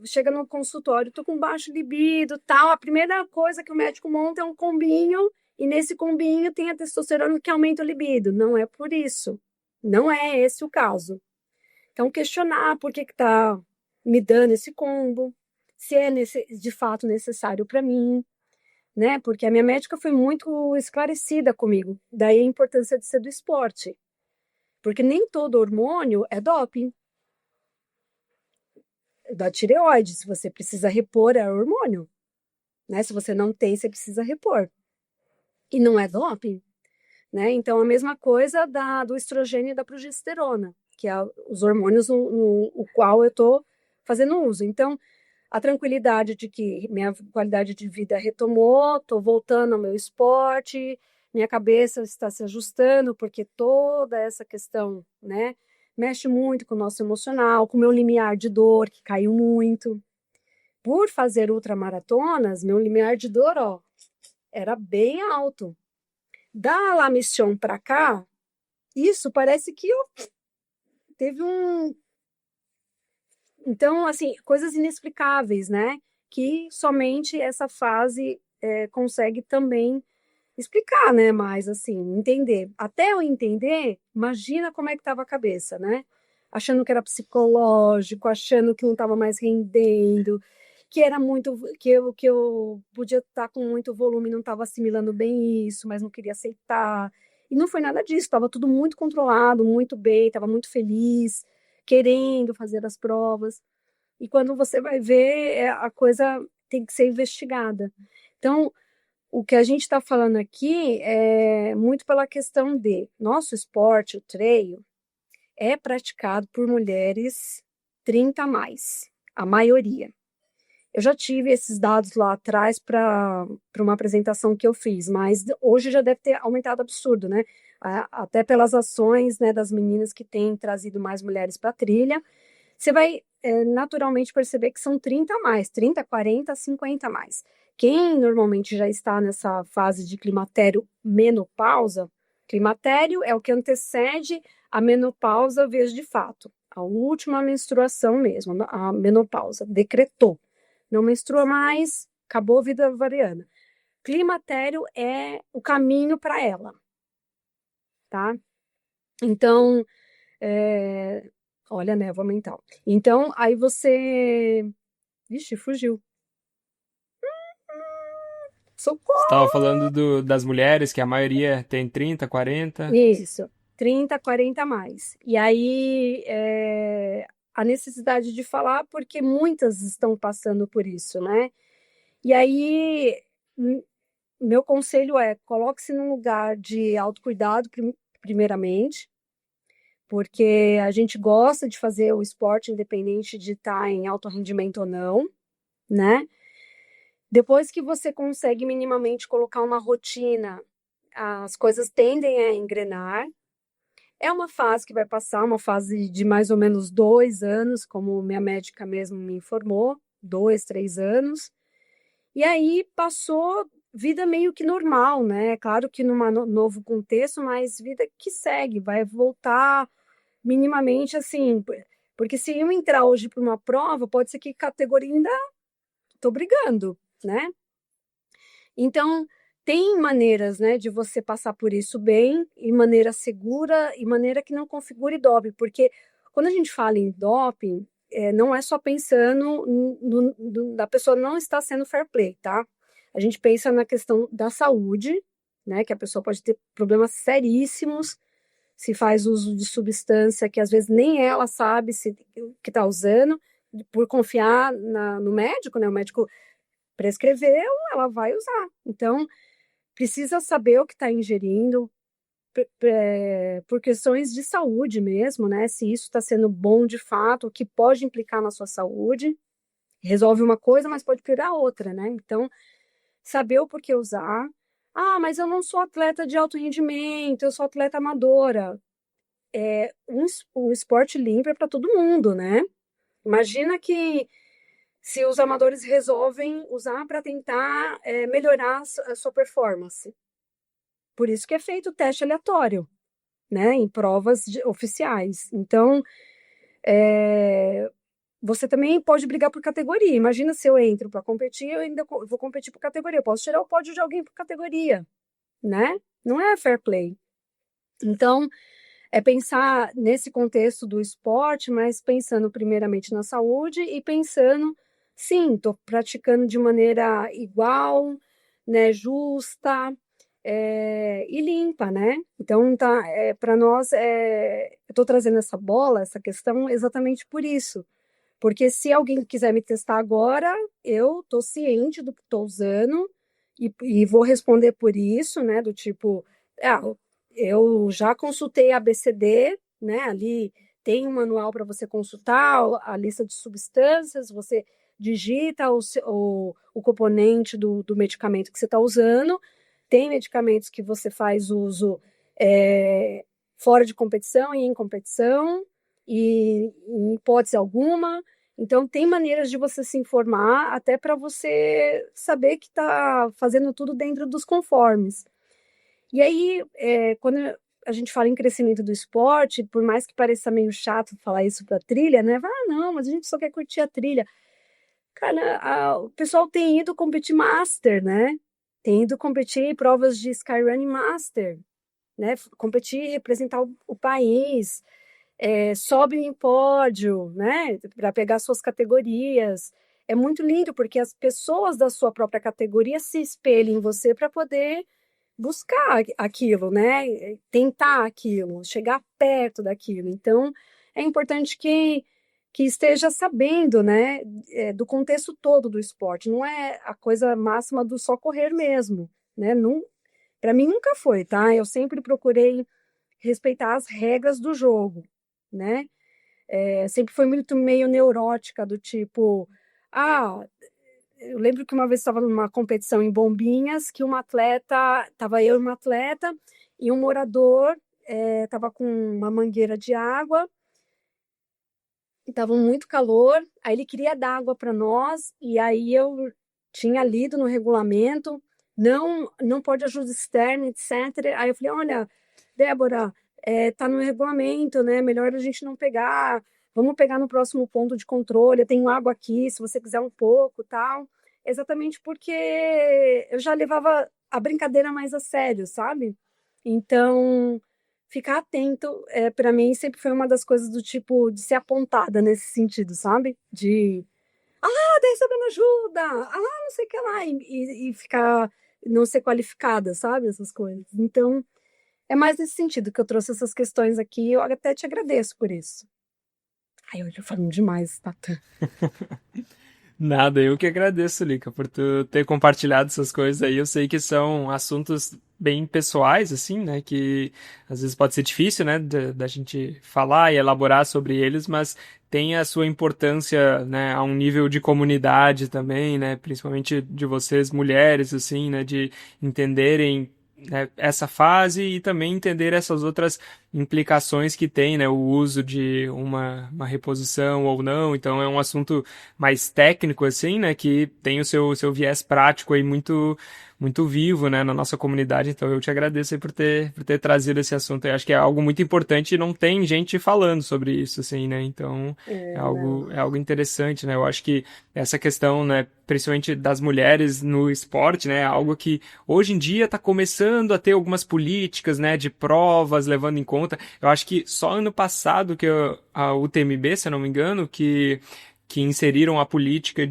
chega no consultório, tô com baixo libido, tal. A primeira coisa que o médico monta é um combinho, e nesse combinho tem a testosterona que aumenta o libido. Não é por isso. Não é esse o caso. Então, questionar por que tá me dando esse combo, se é de fato necessário para mim, né? Porque a minha médica foi muito esclarecida comigo. Daí a importância de ser do esporte. Porque nem todo hormônio é doping. Da tireoide, se você precisa repor, é hormônio. Né? Se você não tem, você precisa repor. E não é doping. Né? Então, a mesma coisa do estrogênio e da progesterona, que é os hormônios no qual eu estou fazendo uso. Então, a tranquilidade de que minha qualidade de vida retomou, estou voltando ao meu esporte, minha cabeça está se ajustando, porque toda essa questão, né, mexe muito com o nosso emocional, com o meu limiar de dor, que caiu muito. Por fazer ultramaratonas, meu limiar de dor, ó, era bem alto. Da La Mission para cá, isso parece que teve um. Então, assim, coisas inexplicáveis, né? Que somente essa fase consegue também explicar, né? Mas, assim, entender. Até eu entender, imagina como é que estava a cabeça, né? Achando que era psicológico, achando que não estava mais rendendo, que era muito, que eu podia estar com muito volume e não estava assimilando bem isso, mas não queria aceitar. E não foi nada disso, estava tudo muito controlado, muito bem, estava muito feliz, querendo fazer as provas. E quando você vai ver, a coisa tem que ser investigada. Então, o que a gente está falando aqui é muito pela questão de nosso esporte, o trail, é praticado por mulheres 30 a mais, a maioria. Eu já tive esses dados lá atrás para uma apresentação que eu fiz, mas hoje já deve ter aumentado absurdo, né? Até pelas ações, né, das meninas que têm trazido mais mulheres para a trilha, você vai naturalmente perceber que são 30 a mais, 30, 40, 50 a mais. Quem normalmente já está nessa fase de climatério menopausa, climatério é o que antecede a menopausa, vez de fato, a última menstruação mesmo, a menopausa, decretou. Não menstrua mais, acabou a vida variana. Climatério é o caminho para ela, tá? Então, olha a névoa mental. Então, aí você. Vixe, fugiu. Você estava Socorro! falando das mulheres, que a maioria tem 30, 40. Isso, 30, 40 a mais. E aí, a necessidade de falar, porque muitas estão passando por isso, né? E aí, meu conselho é: coloque-se num lugar de autocuidado, primeiramente, porque a gente gosta de fazer o esporte independente de estar em alto rendimento ou não, né? Depois que você consegue minimamente colocar uma rotina, as coisas tendem a engrenar. É uma fase que vai passar, uma fase de mais ou menos 2 anos, como minha médica mesmo me informou, 2, 3 anos. E aí passou vida meio que normal, né? Claro que num novo contexto, mas vida que segue, vai voltar minimamente assim. Porque se eu entrar hoje para uma prova, pode ser que categoria ainda estou brigando, né? Então, tem maneiras, né, de você passar por isso bem, e maneira segura, e maneira que não configure doping, porque quando a gente fala em doping, não é só pensando da pessoa não estar sendo fair play, tá? A gente pensa na questão da saúde, né? Que a pessoa pode ter problemas seríssimos se faz uso de substância que às vezes nem ela sabe se que está usando, por confiar no médico, né? O médico prescreveu, ela vai usar. Então, precisa saber o que está ingerindo, por questões de saúde mesmo, né? Se isso está sendo bom de fato, o que pode implicar na sua saúde. Resolve uma coisa, mas pode piorar outra, né? Então, saber o porquê usar. Ah, mas eu não sou atleta de alto rendimento, eu sou atleta amadora. Um esporte limpo é para todo mundo, né? Imagina que se os amadores resolvem usar para tentar melhorar a sua performance. Por isso que é feito o teste aleatório, né? Em provas oficiais. Então, você também pode brigar por categoria. Imagina se eu entro para competir, eu ainda vou competir por categoria. Eu posso tirar o pódio de alguém por categoria, né? Não é fair play. Então, é pensar nesse contexto do esporte, mas pensando primeiramente na saúde e pensando, sim, estou praticando de maneira igual, né, justa, e limpa, né? Então, tá, para nós, eu estou trazendo essa bola, essa questão, exatamente por isso. Porque se alguém quiser me testar agora, eu estou ciente do que estou usando e vou responder por isso, né? Do tipo, eu já consultei a ABCD, né? Ali tem um manual para você consultar, a lista de substâncias, você digita o componente do medicamento que você está usando. Tem medicamentos que você faz uso fora de competição e em competição, e em hipótese alguma. Então, tem maneiras de você se informar até para você saber que está fazendo tudo dentro dos conformes. E aí, quando a gente fala em crescimento do esporte, por mais que pareça meio chato falar isso para trilha, né? Não, mas a gente só quer curtir a trilha. Cara, o pessoal tem ido competir Master, né? Tem ido competir em provas de Skyrunning Master, né? Competir, representar o país, sobe em pódio, né? Para pegar suas categorias. É muito lindo, porque as pessoas da sua própria categoria se espelham em você para poder buscar aquilo, né? Tentar aquilo, chegar perto daquilo. Então, é importante que esteja sabendo, né, do contexto todo do esporte. Não é a coisa máxima do só correr mesmo, né? Não, para mim nunca foi, tá? Eu sempre procurei respeitar as regras do jogo, né? Sempre foi muito meio neurótica, do tipo, eu lembro que uma vez estava numa competição em Bombinhas, que estava eu e uma atleta, e um morador estava com uma mangueira de água, e estava muito calor, aí ele queria dar água para nós, e aí eu tinha lido no regulamento, não pode ajuda externa, etc. Aí eu falei, olha, Débora, tá no regulamento, né? Melhor a gente não pegar. Vamos pegar no próximo ponto de controle. Eu tenho água aqui, se você quiser um pouco, tal. Exatamente porque eu já levava a brincadeira mais a sério, sabe? Então, ficar atento, para mim, sempre foi uma das coisas do tipo de ser apontada nesse sentido, sabe? De, tá recebendo ajuda, não sei o que lá, e ficar, não ser qualificada, sabe? Essas coisas. Então, é mais nesse sentido que eu trouxe essas questões aqui. Eu até te agradeço por isso. Ai, hoje eu falo demais, Tata. Nada, eu que agradeço, Lica, por tu ter compartilhado essas coisas aí. Eu sei que são assuntos bem pessoais, assim, né? Que às vezes pode ser difícil, né? Da gente falar e elaborar sobre eles, mas tem a sua importância, né? A um nível de comunidade também, né? Principalmente de vocês, mulheres, assim, né? De entenderem, né, essa fase e também entender essas outras implicações que tem, né, o uso de uma reposição ou não. Então é um assunto mais técnico, assim, né, que tem o seu viés prático aí muito vivo, né, na nossa comunidade. Então eu te agradeço aí por ter trazido esse assunto. Eu acho que é algo muito importante e não tem gente falando sobre isso, assim, né, então Não. é algo interessante, né, eu acho que essa questão, né, principalmente das mulheres no esporte, né, é algo que hoje em dia está começando a ter algumas políticas, né, de provas, levando em conta. Eu acho que só ano passado que a UTMB, se eu não me engano, que inseriram a política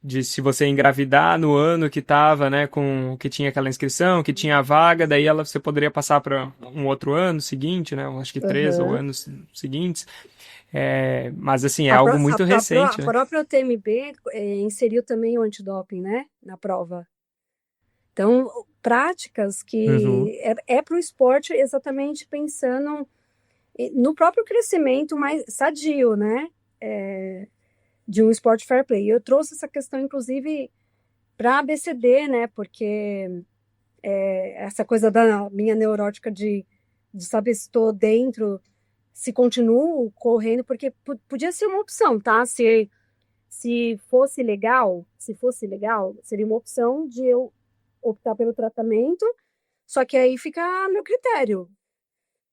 de se você engravidar no ano que tava, né, com que tinha aquela inscrição, que tinha a vaga, daí você poderia passar para um outro ano seguinte, né, acho que 3 ou Aham. anos seguintes. Mas assim, é A, algo pró- muito a recente, né? própria UTMB inseriu também o antidoping, né, na prova. Então, práticas Uhum. que é para o esporte exatamente pensando no próprio crescimento mais sadio, né, de um esporte fair play. Eu trouxe essa questão, inclusive, para a ABCD, né, porque essa coisa da minha neurótica de saber se estou dentro, se continuo correndo, porque podia ser uma opção, tá? Se fosse legal, seria uma opção de eu optar pelo tratamento, só que aí fica a meu critério,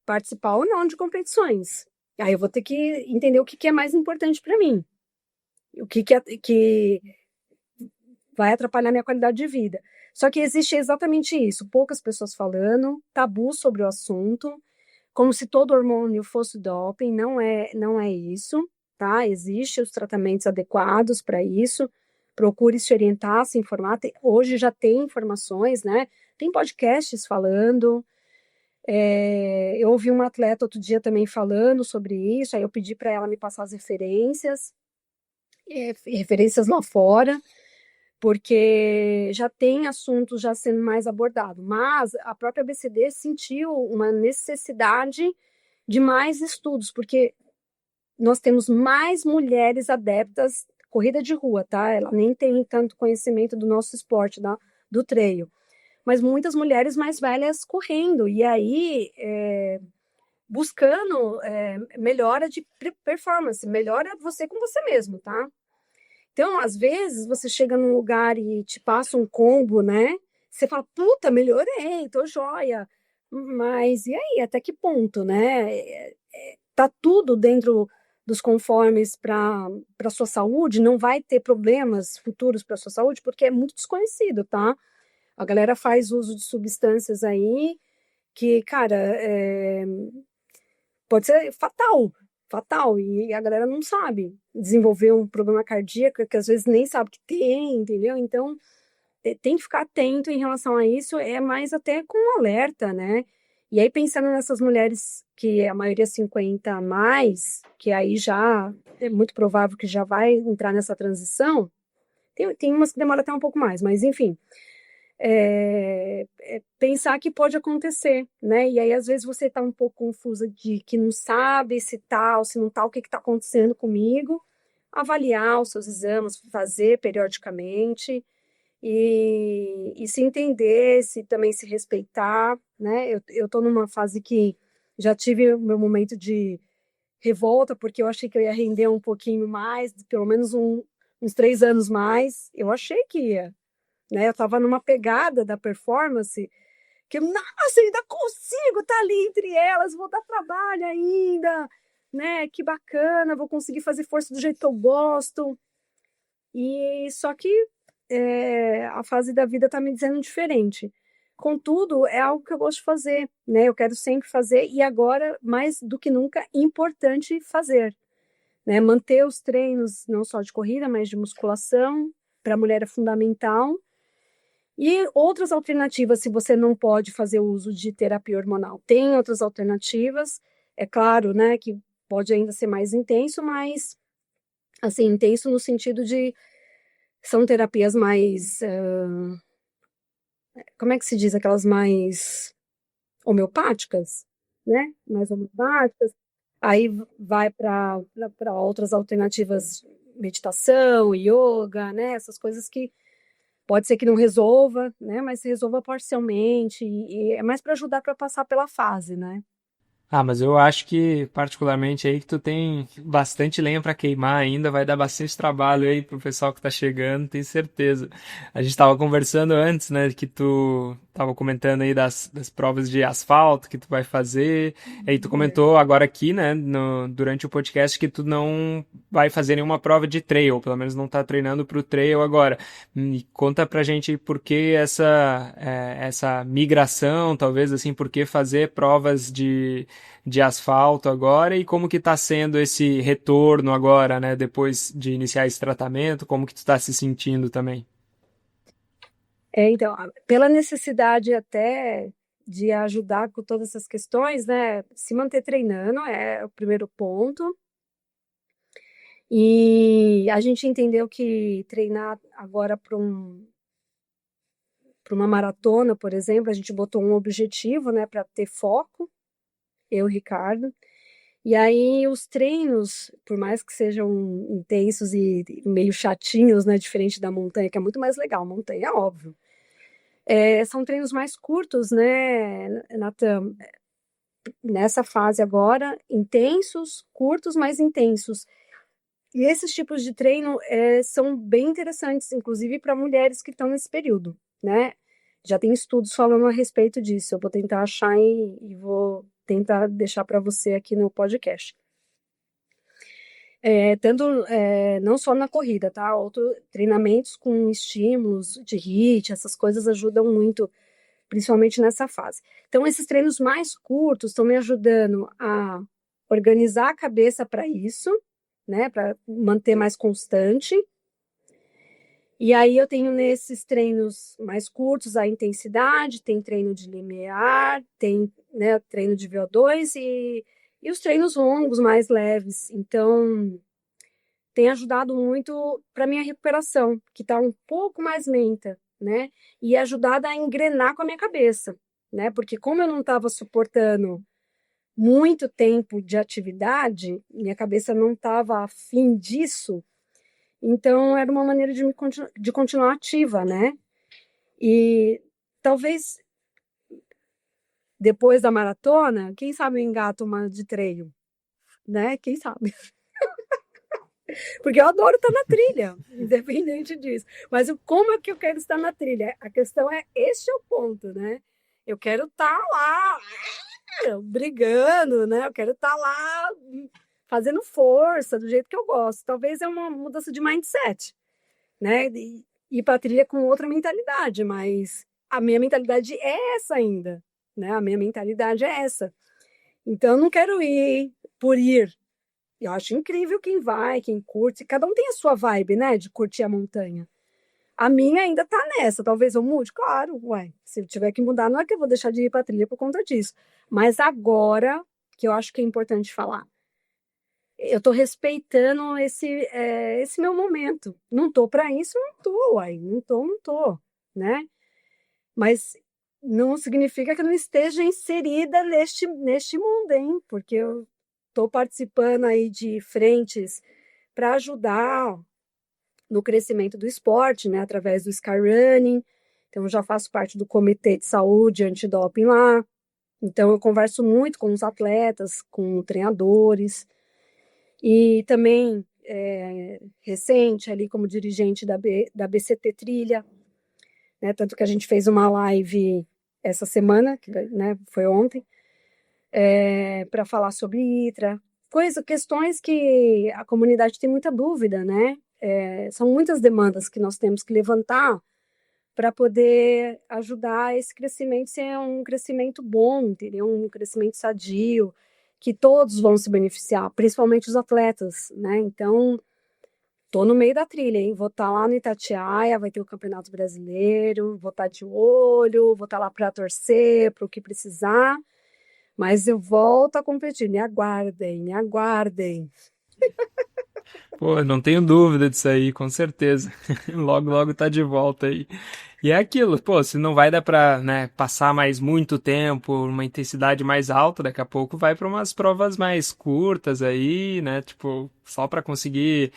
participar ou não de competições. Aí eu vou ter que entender o que é mais importante para mim, o que vai atrapalhar minha qualidade de vida. Só que existe exatamente isso, poucas pessoas falando, tabu sobre o assunto, como se todo hormônio fosse doping, não é isso, tá? Existem os tratamentos adequados para isso. Procure se orientar, se informar. Hoje já tem informações, né? Tem podcasts falando. Eu ouvi uma atleta outro dia também falando sobre isso. Aí eu pedi para ela me passar as referências, referências lá fora, porque já tem assuntos já sendo mais abordados. Mas a própria BCD sentiu uma necessidade de mais estudos, porque nós temos mais mulheres adeptas corrida de rua, tá? Ela nem tem tanto conhecimento do nosso esporte, do trail, mas muitas mulheres mais velhas correndo, e aí buscando melhora de performance, melhora você com você mesmo, tá? Então, às vezes, você chega num lugar e te passa um combo, né? Você fala, puta, melhorei, tô joia. Mas e aí, até que ponto, né? Tá tudo dentro dos conformes para sua saúde, não vai ter problemas futuros para sua saúde, porque é muito desconhecido, tá? A galera faz uso de substâncias aí que, cara, pode ser fatal, fatal, e a galera não sabe desenvolver um problema cardíaco que às vezes nem sabe que tem, entendeu? Então, tem que ficar atento em relação a isso, é mais até com um alerta, né? E aí, pensando nessas mulheres que a maioria é 50 a mais, que aí já é muito provável que já vai entrar nessa transição, tem umas que demoram até um pouco mais, mas enfim, pensar que pode acontecer, né? E aí, às vezes, você está um pouco confusa de que não sabe se tal, se não tá, o que está acontecendo comigo, avaliar os seus exames, fazer periodicamente, e se entender, se também se respeitar, né? Eu tô numa fase que já tive o meu momento de revolta, porque eu achei que eu ia render um pouquinho mais, pelo menos uns 3 anos mais. Eu achei que ia, né? Eu tava numa pegada da performance que, nossa, eu ainda consigo estar ali entre elas, vou dar trabalho ainda, né? Que bacana, vou conseguir fazer força do jeito que eu gosto. E só que a fase da vida está me dizendo diferente. Contudo, é algo que eu gosto de fazer, né? Eu quero sempre fazer e agora, mais do que nunca, importante fazer, né? Manter os treinos, não só de corrida, mas de musculação, para a mulher é fundamental. E outras alternativas, se você não pode fazer uso de terapia hormonal, tem outras alternativas. É claro, né, que pode ainda ser mais intenso, mas assim, intenso no sentido de são terapias mais, como é que se diz, aquelas mais homeopáticas, né? Mais homeopáticas. Aí vai para outras alternativas, meditação, yoga, né? Essas coisas que pode ser que não resolva, né? Mas resolva parcialmente e é mais para ajudar para passar pela fase, né? Ah, mas eu acho que, particularmente aí, que tu tem bastante lenha para queimar ainda, vai dar bastante trabalho aí pro pessoal que tá chegando, tenho certeza. A gente tava conversando antes, né, que tu tava comentando aí das provas de asfalto que tu vai fazer. Aí tu comentou agora aqui, né, durante o podcast, que tu não vai fazer nenhuma prova de trail, pelo menos não tá treinando pro trail agora. E conta pra gente por que essa migração, talvez assim, por que fazer provas de asfalto agora e como que tá sendo esse retorno agora, né, depois de iniciar esse tratamento, como que tu tá se sentindo também? Então, pela necessidade até de ajudar com todas essas questões, né? Se manter treinando é o primeiro ponto. E a gente entendeu que treinar agora para uma maratona, por exemplo, a gente botou um objetivo, né, para ter foco, eu e o Ricardo. E aí os treinos, por mais que sejam intensos e meio chatinhos, né, diferente da montanha, que é muito mais legal, montanha é óbvio. São treinos mais curtos, né, Natan? Nessa fase agora, intensos, curtos, mais intensos. E esses tipos de treino são bem interessantes, inclusive para mulheres que estão nesse período, né? Já tem estudos falando a respeito disso. Eu vou tentar achar e vou tentar deixar para você aqui no podcast. Não só na corrida, tá? Outros treinamentos com estímulos de HIIT, essas coisas ajudam muito, principalmente nessa fase. Então, esses treinos mais curtos estão me ajudando a organizar a cabeça para isso, né? Para manter mais constante. E aí eu tenho nesses treinos mais curtos a intensidade, tem treino de limiar, tem, né, treino de VO2 e os treinos longos, mais leves. Então, tem ajudado muito para minha recuperação, que está um pouco mais lenta, né? E ajudado a engrenar com a minha cabeça, né? Porque como eu não estava suportando muito tempo de atividade, minha cabeça não estava afim disso, então era uma maneira de continuar ativa, né? E talvez depois da maratona, quem sabe eu engato uma de treino, né? Quem sabe? Porque eu adoro estar na trilha, independente disso. Mas como é que eu quero estar na trilha? A questão é, este é o ponto, né? Eu quero estar lá brigando, né? Eu quero estar lá fazendo força do jeito que eu gosto. Talvez é uma mudança de mindset, né? E ir para a trilha com outra mentalidade, mas a minha mentalidade é essa ainda, né? A minha mentalidade é essa. Então eu não quero ir por ir. Eu acho incrível quem vai, quem curte. Cada um tem a sua vibe, né? De curtir a montanha. A minha ainda tá nessa. Talvez eu mude? Claro, ué. Se eu tiver que mudar, não é que eu vou deixar de ir pra trilha por conta disso. Mas agora, que eu acho que é importante falar, eu tô respeitando esse meu momento. Não tô para isso, não tô, uai. Não tô, né? Mas não significa que eu não esteja inserida neste mundo, hein? Porque eu estou participando aí de frentes para ajudar no crescimento do esporte, né, através do Skyrunning. Então, eu já faço parte do Comitê de Saúde Antidoping lá. Então, eu converso muito com os atletas, com treinadores. E também, recente, ali como dirigente da BCT Trilha, né, tanto que a gente fez uma live essa semana, que, né, foi ontem, para falar sobre ITRA, questões que a comunidade tem muita dúvida, né? São muitas demandas que nós temos que levantar para poder ajudar esse crescimento ser um crescimento bom, entendeu? Um crescimento sadio, que todos vão se beneficiar, principalmente os atletas, né? Então, tô no meio da trilha, hein? Vou estar lá no Itatiaia, vai ter o Campeonato Brasileiro, vou estar de olho, vou estar lá para torcer, para o que precisar. Mas eu volto a competir. Me aguardem, me aguardem. Pô, não tenho dúvida disso aí, com certeza. Logo, logo tá de volta aí. E é aquilo, pô, se não vai dar pra, né, passar mais muito tempo, uma intensidade mais alta, daqui a pouco vai pra umas provas mais curtas aí, né, tipo, só pra conseguir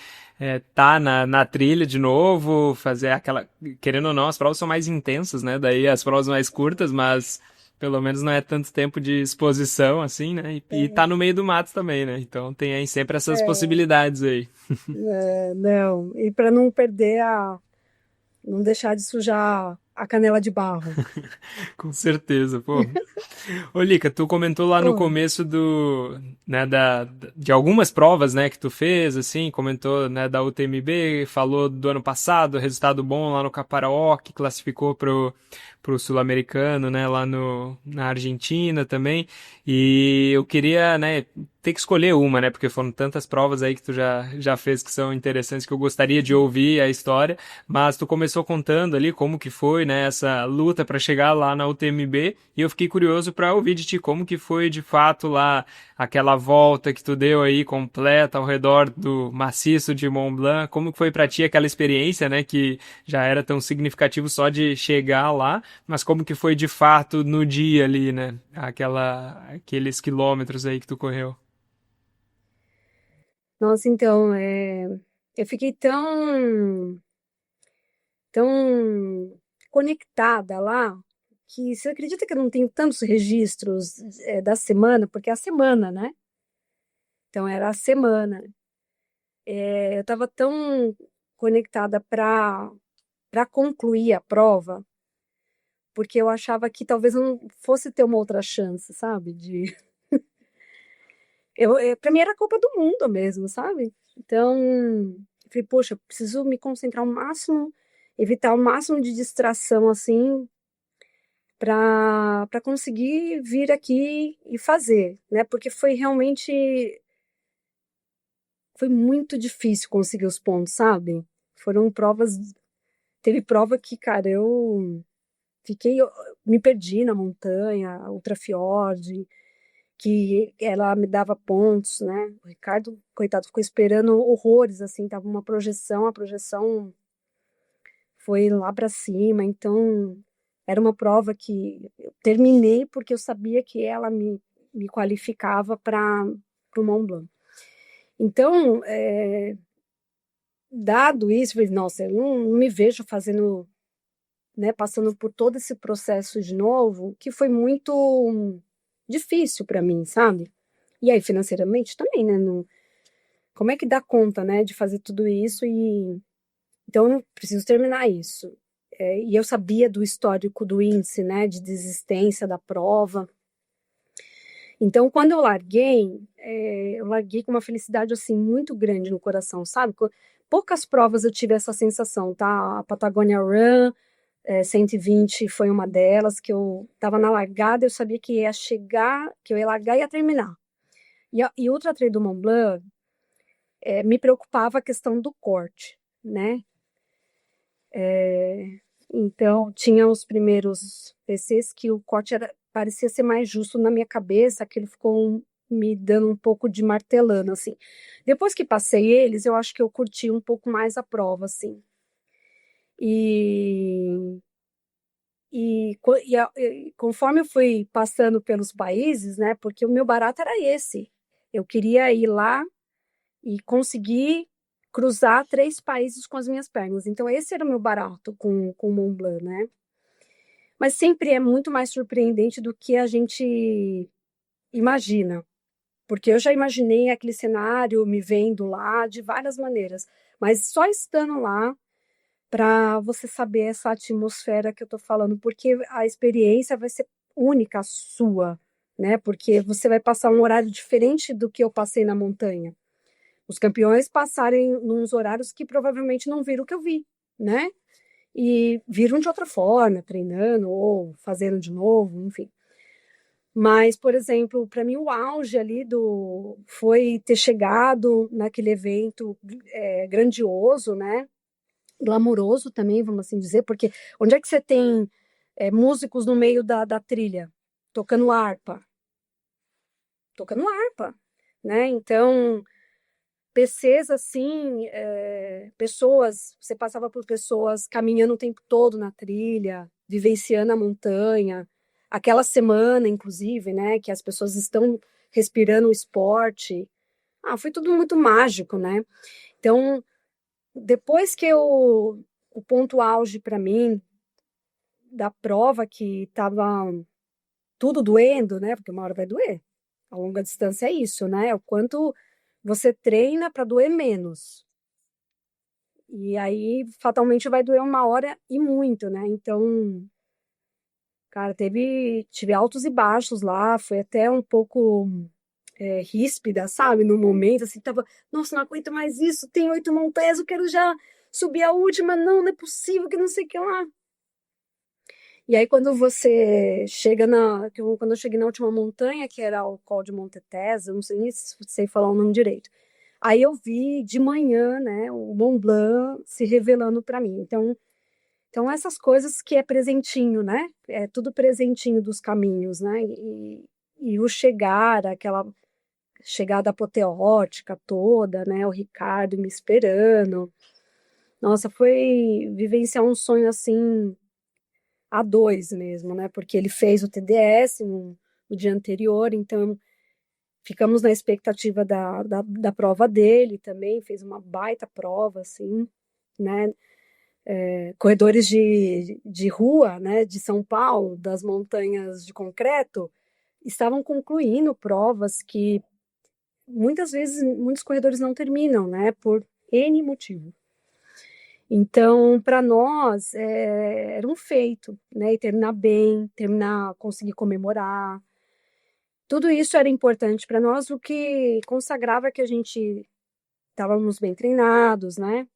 tá na trilha de novo, fazer aquela, querendo ou não, as provas são mais intensas, né, daí as provas mais curtas, mas pelo menos não é tanto tempo de exposição, assim, né, e tá no meio do mato também, né, então tem aí sempre essas possibilidades aí. Não, e para não perder não deixar de sujar a canela de barro. Com certeza, pô. Ô, Lica, tu comentou lá no Oi. começo né, de algumas provas, né, que tu fez, assim, comentou, né, da UTMB, falou do ano passado, resultado bom lá no Caparaó, que classificou pro Sul-Americano, né, lá na Argentina também, e eu queria, né, ter que escolher uma, né, porque foram tantas provas aí que tu já fez que são interessantes, que eu gostaria de ouvir a história, mas tu começou contando ali como que foi, né, essa luta para chegar lá na UTMB, e eu fiquei curioso para ouvir de ti como que foi de fato lá aquela volta que tu deu aí completa ao redor do maciço de Mont Blanc, como que foi para ti aquela experiência, né, que já era tão significativo só de chegar lá, mas como que foi de fato no dia ali, né, aqueles quilômetros aí que tu correu. Nossa, então, eu fiquei tão conectada lá, que você acredita que eu não tenho tantos registros da semana, porque é a semana, né? Então era a semana. Eu estava tão conectada para concluir a prova, porque eu achava que talvez eu não fosse ter uma outra chance, sabe? Para mim era culpa do mundo mesmo, sabe? Então, eu falei, poxa, eu preciso me concentrar ao máximo, evitar o máximo de distração assim, para conseguir vir aqui e fazer, né? Porque foi muito difícil conseguir os pontos, sabe? Foram provas, teve prova que, cara, eu me perdi na montanha, ultrafiord, que ela me dava pontos, né? O Ricardo, coitado, ficou esperando horrores, assim, tava uma projeção, a projeção foi lá para cima, então era uma prova que eu terminei porque eu sabia que ela me qualificava para o Mont Blanc. Então, dado isso, eu falei, nossa, eu não me vejo fazendo, né, passando por todo esse processo de novo, que foi muito difícil para mim, sabe? E aí, financeiramente também, né? Não, como é que dá conta, né, de fazer tudo isso e então eu preciso terminar isso. E eu sabia do histórico do índice, né, de desistência da prova. Então, quando eu larguei com uma felicidade assim muito grande no coração, sabe? Poucas provas eu tive essa sensação, tá? A Patagonia Run, 120 foi uma delas que eu estava na largada, eu sabia que ia chegar, que eu ia largar e ia terminar. E Ultra Trail do Mont Blanc, me preocupava a questão do corte, né? Então, tinha os primeiros PCs que o corte parecia ser mais justo na minha cabeça, que ele ficou me dando um pouco de martelando, assim. Depois que passei eles, eu acho que eu curti um pouco mais a prova, assim. E, e conforme eu fui passando pelos países, né, porque o meu barato era esse. Eu queria ir lá e conseguir cruzar 3 países com as minhas pernas. Então, esse era o meu barato com o Mont Blanc, né? Mas sempre é muito mais surpreendente do que a gente imagina, porque eu já imaginei aquele cenário me vendo lá de várias maneiras, mas só estando lá para você saber essa atmosfera que eu estou falando, porque a experiência vai ser única sua, né? Porque você vai passar um horário diferente do que eu passei na montanha. Os campeões passarem nos horários que provavelmente não viram o que eu vi, né? E viram de outra forma, treinando ou fazendo de novo, enfim. Mas, por exemplo, para mim o auge ali do foi ter chegado naquele evento grandioso, né? Glamuroso também, vamos assim dizer, porque onde é que você tem músicos no meio da trilha tocando harpa, tocando harpa, né? Então PCs assim, pessoas, você passava por pessoas caminhando o tempo todo na trilha, vivenciando a montanha, aquela semana, inclusive, né, que as pessoas estão respirando o esporte. Ah, foi tudo muito mágico, né? Então, depois que o ponto auge para mim da prova que estava tudo doendo, né? Porque uma hora vai doer. A longa distância é isso, né? O quanto você treina para doer menos. E aí, fatalmente, vai doer 1 hora e muito, né? Então, cara, tive altos e baixos lá, foi até um pouco ríspida, sabe? No momento, assim, tava, nossa, não aguento mais isso, tem 8 montanhas, eu quero já subir a última, não é possível, que não sei o que lá. E aí, quando você chega quando eu cheguei na última montanha, que era o Col de Monte Tese, eu não sei nem se sei falar o nome direito. Aí eu vi de manhã, né, o Mont Blanc se revelando para mim. Então essas coisas que é presentinho, né? É tudo presentinho dos caminhos, né? E o chegar, aquela chegada apoteótica toda, né? O Ricardo me esperando. Nossa, foi vivenciar um sonho assim a dois mesmo, né? Porque ele fez o TDS no dia anterior, então ficamos na expectativa da prova dele também, fez uma baita prova, assim, né? Corredores de rua, né, de São Paulo, das montanhas de concreto, estavam concluindo provas que muitas vezes muitos corredores não terminam, né, por N motivo. Então, para nós, era um feito, né, e terminar bem, conseguir comemorar. Tudo isso era importante para nós, o que consagrava que a gente estávamos bem treinados, né,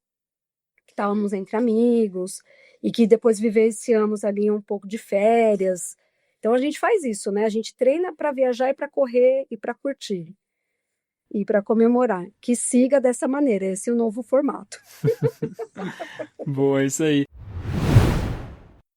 que estávamos entre amigos e que depois vivenciamos ali um pouco de férias. Então a gente faz isso, né? A gente treina para viajar e para correr e para curtir e para comemorar. Que siga dessa maneira, esse é o novo formato. Boa, isso aí.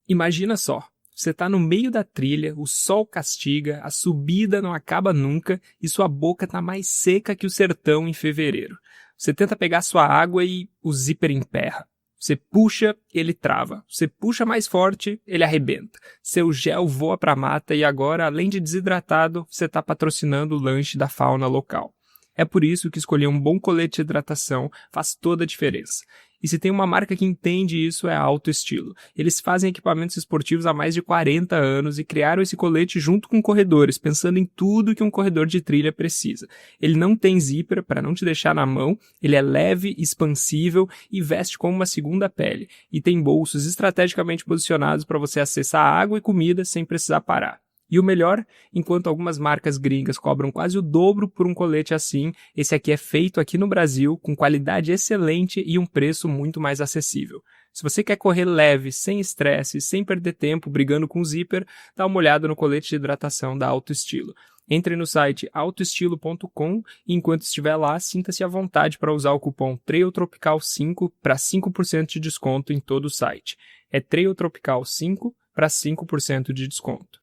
Imagina só, você tá no meio da trilha, o sol castiga, a subida não acaba nunca e sua boca tá mais seca que o sertão em fevereiro. Você tenta pegar sua água e o zíper emperra. Você puxa, ele trava. Você puxa mais forte, ele arrebenta. Seu gel voa pra mata e agora, além de desidratado, você tá patrocinando o lanche da fauna local. É por isso que escolher um bom colete de hidratação faz toda a diferença. E se tem uma marca que entende isso é a Alto Estilo. Eles fazem equipamentos esportivos há mais de 40 anos e criaram esse colete junto com corredores, pensando em tudo que um corredor de trilha precisa. Ele não tem zíper para não te deixar na mão, ele é leve, expansível e veste como uma segunda pele. E tem bolsos estrategicamente posicionados para você acessar água e comida sem precisar parar. E o melhor, enquanto algumas marcas gringas cobram quase o dobro por um colete assim, esse aqui é feito aqui no Brasil, com qualidade excelente e um preço muito mais acessível. Se você quer correr leve, sem estresse, sem perder tempo brigando com o zíper, dá uma olhada no colete de hidratação da Alto Estilo. Entre no site autoestilo.com e enquanto estiver lá, sinta-se à vontade para usar o cupom TRAILTROPICAL5 para 5% de desconto em todo o site. É TRAILTROPICAL5 para 5% de desconto.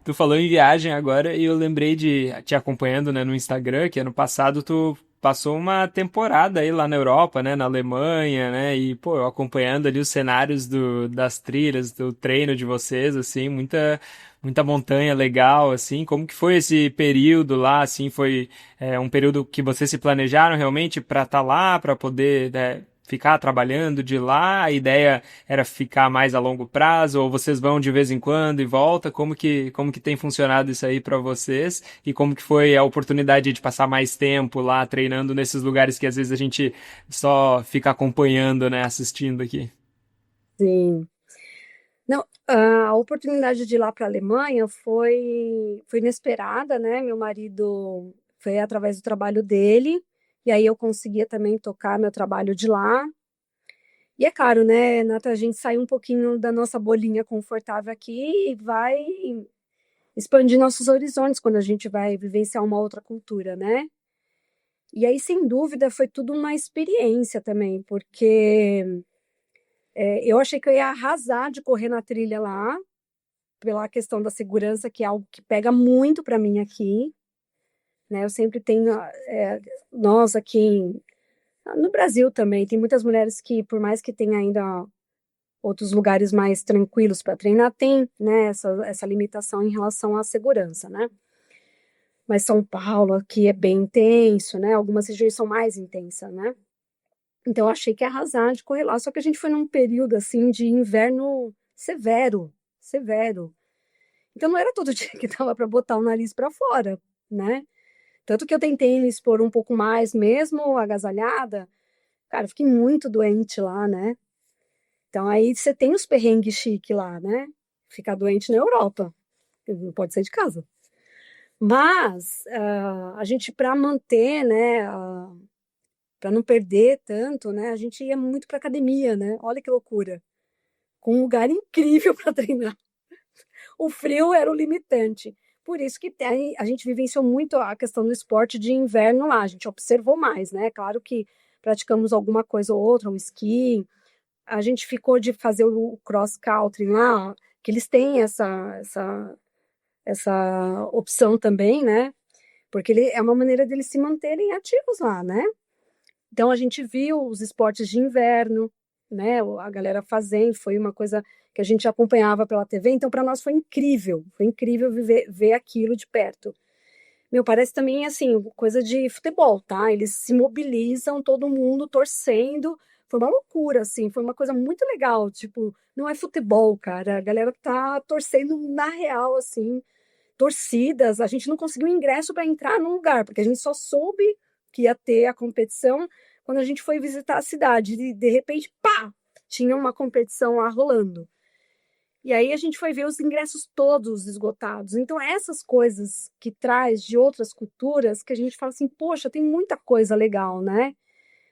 Tu falou em viagem agora e eu lembrei de te acompanhando, né, no Instagram, que ano passado tu passou uma temporada aí lá na Europa, né, na Alemanha, né, e pô, eu acompanhando ali os cenários das trilhas, do treino de vocês, assim, muita montanha legal, assim, como que foi esse período lá, assim, foi um período que vocês se planejaram realmente para estar lá, para poder, né, ficar trabalhando de lá? A ideia era ficar mais a longo prazo, ou vocês vão de vez em quando e volta? Como que tem funcionado isso aí para vocês? E como que foi a oportunidade de passar mais tempo lá treinando nesses lugares que às vezes a gente só fica acompanhando, né, assistindo aqui? Sim. Não, a oportunidade de ir lá para a Alemanha foi inesperada, né? Meu marido foi através do trabalho dele, e aí eu conseguia também tocar meu trabalho de lá. E é caro, né, Nata? A gente sai um pouquinho da nossa bolinha confortável aqui e vai expandir nossos horizontes quando a gente vai vivenciar uma outra cultura, né? E aí, sem dúvida, foi tudo uma experiência também, porque eu achei que eu ia arrasar de correr na trilha lá, pela questão da segurança, que é algo que pega muito para mim aqui, né? Eu sempre tenho, nós aqui no Brasil também, tem muitas mulheres que, por mais que tenha ainda outros lugares mais tranquilos para treinar, tem, né, essa limitação em relação à segurança, né? Mas São Paulo aqui é bem intenso, né? Algumas regiões são mais intensas, né? Então eu achei que ia arrasar de correr lá, só que a gente foi num período assim de inverno severo, severo. Então não era todo dia que dava para botar o nariz para fora, né? Tanto que eu tentei me expor um pouco mais, mesmo agasalhada, Cara, eu fiquei muito doente lá, né? Então aí você tem os perrengues chique lá, né? Ficar doente na Europa, não pode sair de casa. Mas a gente, para manter, né, para não perder tanto, né, a gente ia muito para academia, né? Olha que loucura. Com um lugar incrível para treinar. O frio era o limitante. Por isso que a gente vivenciou muito a questão do esporte de inverno lá. A gente observou mais, né? Claro que praticamos alguma coisa ou outra, o esqui. A gente ficou de fazer o cross country lá, que eles têm essa opção também, né? Porque é uma maneira deles se manterem ativos lá, né? Então a gente viu os esportes de inverno, né? A galera fazendo, foi uma coisa que a gente acompanhava pela TV, então para nós foi incrível ver aquilo de perto. Meu, parece também assim, coisa de futebol, tá? Eles se mobilizam, todo mundo torcendo. Foi uma loucura, assim, foi uma coisa muito legal. Tipo, não é futebol, cara. A galera tá torcendo na real, assim, torcidas. A gente não conseguiu ingresso para entrar no lugar, porque a gente só soube que ia ter a competição quando a gente foi visitar a cidade. E de repente, pá, tinha uma competição lá rolando. E aí a gente foi ver os ingressos todos esgotados. Então, essas coisas que traz de outras culturas, que a gente fala assim, poxa, tem muita coisa legal, né?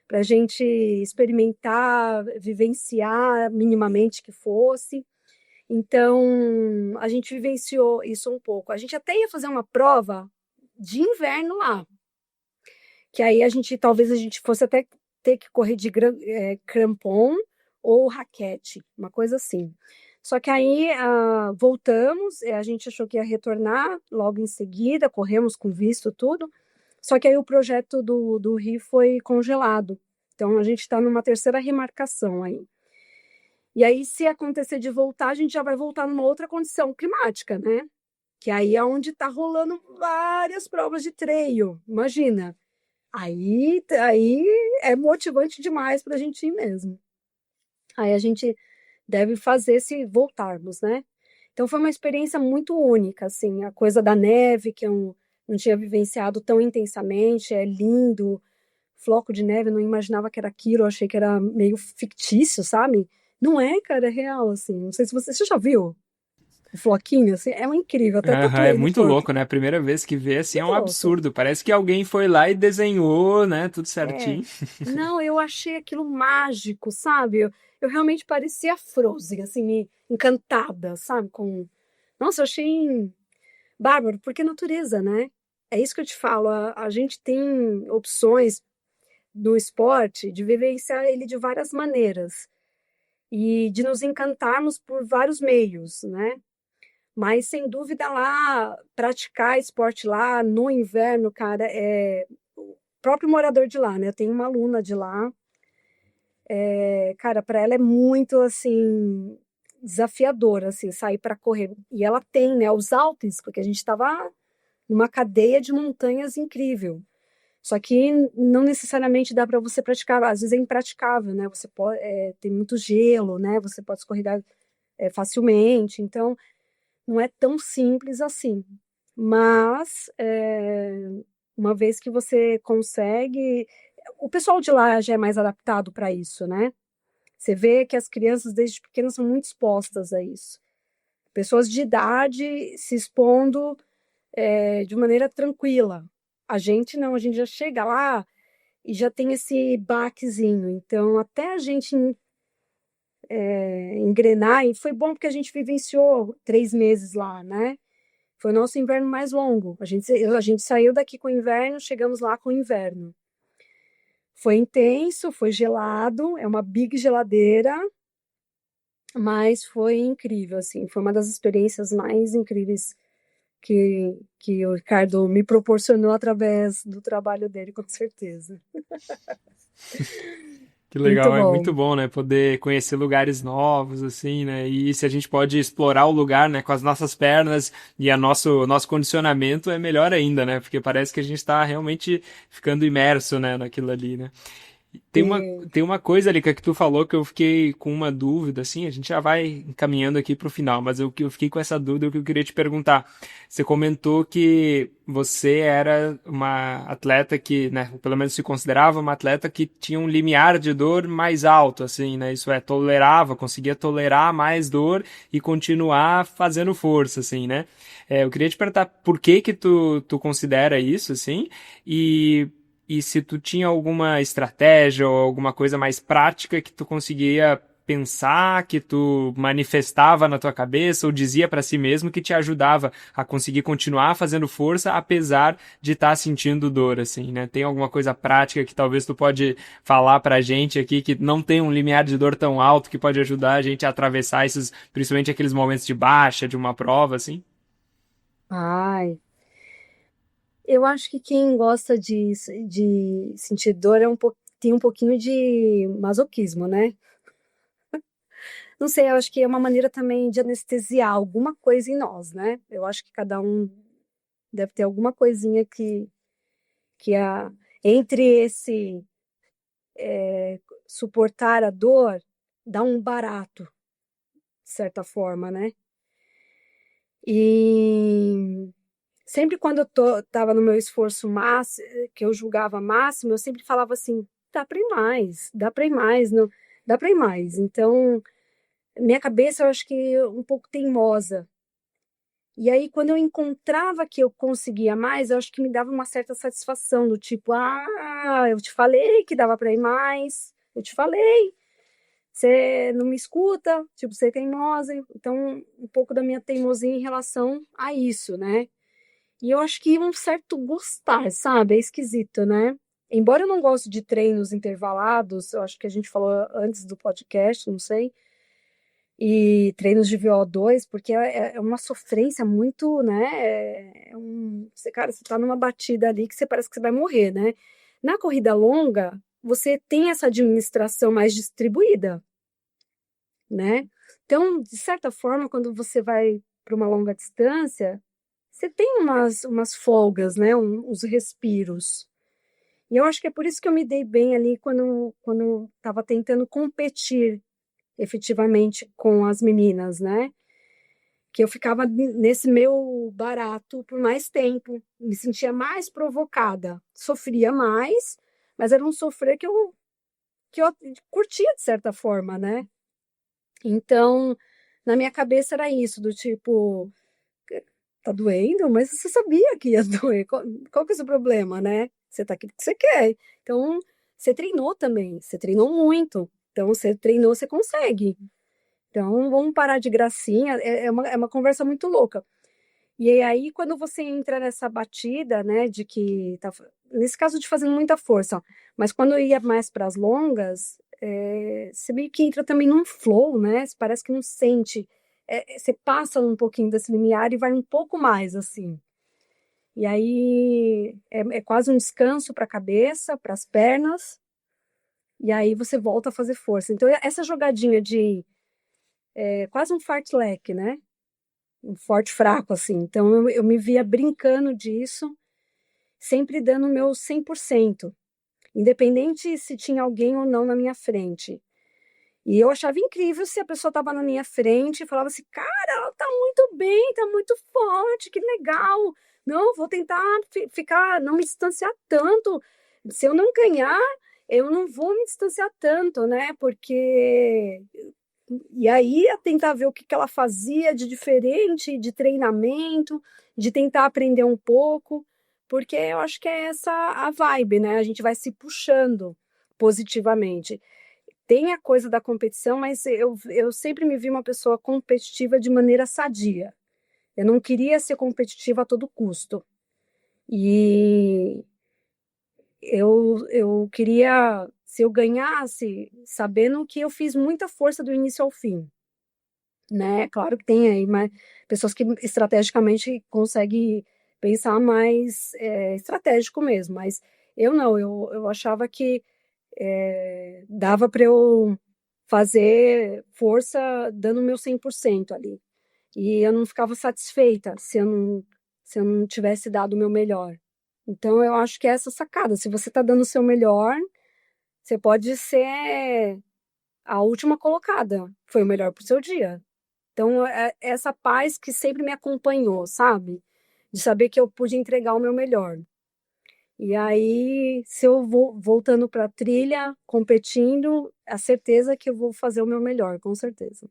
Pra gente experimentar, vivenciar minimamente que fosse. Então, a gente vivenciou isso um pouco. A gente até ia fazer uma prova de inverno lá, que aí talvez a gente fosse até ter que correr de crampon ou raquete, uma coisa assim. Só que aí voltamos, a gente achou que ia retornar logo em seguida, corremos com visto, tudo. Só que aí o projeto do Rio foi congelado. Então a gente está numa terceira remarcação aí. E aí, se acontecer de voltar, a gente já vai voltar numa outra condição climática, né? Que aí é onde está rolando várias provas de treino. Imagina. Aí é motivante demais para a gente ir mesmo. Aí a gente deve fazer se voltarmos, né? Então foi uma experiência muito única, assim, a coisa da neve que eu não tinha vivenciado tão intensamente, é lindo, floco de neve, eu não imaginava que era aquilo, eu achei que era meio fictício, sabe? Não é, cara, é real, assim, não sei se você já viu o floquinho, assim, é um incrível, até Aham, é tatuei no muito corpo, louco, né? A primeira vez que vê, assim, é muito um louco. absurdo. Parece que alguém foi lá e desenhou, né? Tudo É, certinho. não, eu achei aquilo mágico, sabe? Eu realmente parecia Frozen, assim, encantada, sabe? Nossa, eu achei bárbaro, porque é natureza, né? É isso que eu te falo, a gente tem opções do esporte de vivenciar ele de várias maneiras e de nos encantarmos por vários meios, né? Mas, sem dúvida, lá, praticar esporte lá no inverno, cara, é o próprio morador de lá, né? Eu tenho uma aluna de lá, cara, para ela é muito, assim, desafiador, assim, sair para correr. E ela tem, né, os Alpes, porque a gente estava numa cadeia de montanhas incrível. Só que não necessariamente dá para você praticar, às vezes é impraticável, né? Você pode, tem muito gelo, né? Você pode escorregar facilmente, então não é tão simples assim. Mas uma vez que você consegue, o pessoal de lá já é mais adaptado para isso, né? Você vê que as crianças desde pequenas são muito expostas a isso. Pessoas de idade se expondo de maneira tranquila. A gente não, a gente já chega lá e já tem esse baquezinho. Então, até a gente engrenar, e foi bom porque a gente vivenciou 3 meses lá, né? Foi o nosso inverno mais longo. A gente saiu daqui com o inverno, chegamos lá com o inverno. Foi intenso, foi gelado, é uma big geladeira, mas foi incrível, assim. Foi uma das experiências mais incríveis que o Ricardo me proporcionou através do trabalho dele, com certeza. Que Muito legal, é muito bom. bom, né? Poder conhecer lugares novos, assim, né? E se a gente pode explorar o lugar, né, com as nossas pernas e nosso condicionamento, é melhor ainda, né? Porque parece que a gente está realmente ficando imerso, né, naquilo ali, né? Tem uma, tem uma coisa, Lica, que tu falou que eu fiquei com uma dúvida, assim, a gente já vai encaminhando aqui pro final, mas eu fiquei com essa dúvida que eu queria te perguntar. Você comentou que você era uma atleta que, né, pelo menos se considerava uma atleta que tinha um limiar de dor mais alto, assim, né? Isso é, conseguia tolerar mais dor e continuar fazendo força, assim, né? Eu queria te perguntar por que que tu considera isso, assim, e e se tu tinha alguma estratégia ou alguma coisa mais prática que tu conseguia pensar, que tu manifestava na tua cabeça ou dizia para si mesmo que te ajudava a conseguir continuar fazendo força apesar de estar sentindo dor, assim, né? Tem alguma coisa prática que talvez tu pode falar pra gente aqui que não tem um limiar de dor tão alto que pode ajudar a gente a atravessar esses, principalmente aqueles momentos de baixa de uma prova, assim? Ai, eu acho que quem gosta de sentir dor tem um pouquinho de masoquismo, né? Não sei, eu acho que é uma maneira também de anestesiar alguma coisa em nós, né? Eu acho que cada um deve ter alguma coisinha que entre esse suportar a dor, dá um barato, de certa forma, né? E sempre quando tava no meu esforço máximo, que eu julgava máximo, eu sempre falava assim, dá para ir mais, dá para ir mais, não, dá para ir mais. Então, minha cabeça eu acho que um pouco teimosa. E aí, quando eu encontrava que eu conseguia mais, eu acho que me dava uma certa satisfação, do tipo, eu te falei que dava para ir mais, eu te falei, você não me escuta, tipo, você é teimosa. Então, um pouco da minha teimosia em relação a isso, né? E eu acho que um certo gostar, sabe? É esquisito, né? Embora eu não goste de treinos intervalados, eu acho que a gente falou antes do podcast, não sei, e treinos de VO2, porque é uma sofrência muito, né? Cara, você tá numa batida ali que você parece que você vai morrer, né? Na corrida longa, você tem essa administração mais distribuída, né? Então, de certa forma, quando você vai para uma longa distância, você tem umas folgas, né? Uns respiros. E eu acho que é por isso que eu me dei bem ali quando estava tentando competir efetivamente com as meninas, né? Que eu ficava nesse meu barato por mais tempo, me sentia mais provocada, sofria mais, mas era um sofrer que eu curtia de certa forma, né? Então, na minha cabeça era isso, do tipo, tá doendo, mas você sabia que ia doer. Qual que é o seu problema, né? Você tá aqui porque você quer. Então, você treinou também, você treinou muito. Então, você treinou, você consegue. Então, vamos parar de gracinha. É uma conversa muito louca. E aí, quando você entra nessa batida, né, de que tá, nesse caso de fazendo muita força, ó, mas quando eu ia mais para as longas, você meio que entra também num flow, né? Você parece que não sente, você passa um pouquinho desse limiar e vai um pouco mais assim. E aí é quase um descanso para a cabeça, para as pernas, e aí você volta a fazer força. Então, essa jogadinha de quase um fartlek, né? Um forte fraco, assim. Então, eu me via brincando disso, sempre dando o meu 100%, independente se tinha alguém ou não na minha frente. E eu achava incrível se a pessoa estava na minha frente e falava assim: cara, ela tá muito bem, tá muito forte, que legal. Não, vou tentar ficar, não me distanciar tanto. Se eu não ganhar, eu não vou me distanciar tanto, né? Porque. E aí, a tentar ver o que ela fazia de diferente, de treinamento, de tentar aprender um pouco, porque eu acho que é essa a vibe, né? A gente vai se puxando positivamente. Tem a coisa da competição, mas eu sempre me vi uma pessoa competitiva de maneira sadia. Eu não queria ser competitiva a todo custo. E eu queria, se eu ganhasse, sabendo que eu fiz muita força do início ao fim, né? Claro que tem aí pessoas que estrategicamente conseguem pensar mais estratégico mesmo, mas eu não, eu achava que dava para eu fazer força dando o meu 100% ali. E eu não ficava satisfeita se eu não tivesse dado o meu melhor. Então, eu acho que é essa sacada. Se você está dando o seu melhor, Você pode ser a última colocada, foi o melhor pro seu dia. Então, essa paz que sempre me acompanhou, sabe? De saber que eu pude entregar o meu melhor. E aí, se eu vou voltando para a trilha, competindo, a certeza que eu vou fazer o meu melhor, com certeza.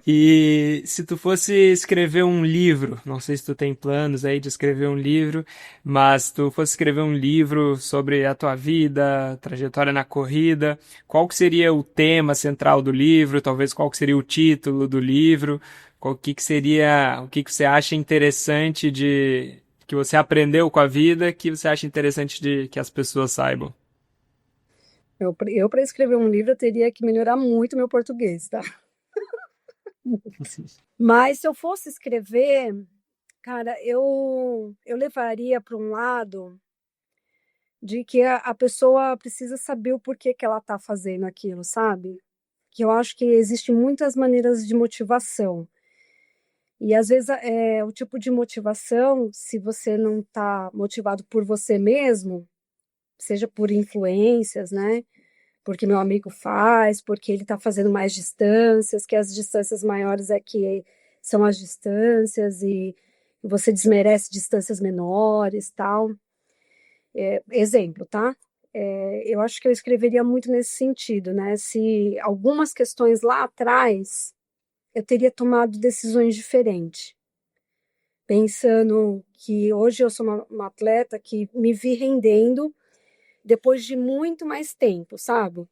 E se tu fosse escrever um livro, não sei se tu tem planos aí de escrever um livro, mas se tu fosse escrever um livro sobre a tua vida, trajetória na corrida, qual que seria o tema central do livro? Talvez qual que seria o título do livro? Qual que seria, o que você acha interessante de que você aprendeu com a vida, que você acha interessante de que as pessoas saibam? Eu para escrever um livro, eu teria que melhorar muito meu português, tá? Mas se eu fosse escrever, cara, eu levaria para um lado de que a pessoa precisa saber o porquê que ela está fazendo aquilo, sabe? Que eu acho que existem muitas maneiras de motivação. E às vezes o tipo de motivação, se você não está motivado por você mesmo, seja por influências, né? Porque meu amigo faz, porque ele está fazendo mais distâncias, que as distâncias maiores é que são as distâncias e você desmerece distâncias menores, tal. Exemplo, tá? Eu acho que eu escreveria muito nesse sentido, né? Se algumas questões lá atrás eu teria tomado decisões diferentes, pensando que hoje eu sou uma atleta que me vi rendendo depois de muito mais tempo, sabe?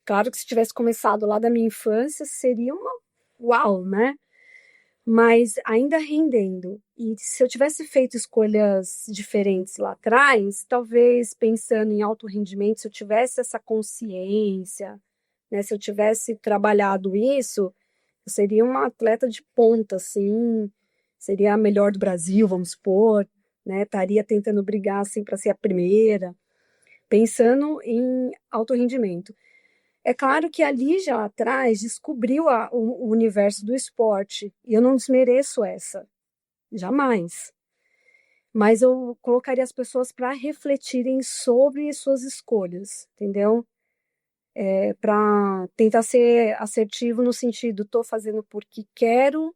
Claro que se tivesse começado lá da minha infância, seria uma uau, né? Mas ainda rendendo. E se eu tivesse feito escolhas diferentes lá atrás, talvez pensando em alto rendimento, se eu tivesse essa consciência, né? Se eu tivesse trabalhado isso, eu seria uma atleta de ponta, assim, seria a melhor do Brasil, vamos supor, né? Estaria tentando brigar assim para ser a primeira, pensando em alto rendimento. É claro que ali já atrás descobriu o universo do esporte, e eu não desmereço essa, jamais. Mas eu colocaria as pessoas para refletirem sobre suas escolhas, entendeu? Para tentar ser assertivo no sentido, estou fazendo porque quero,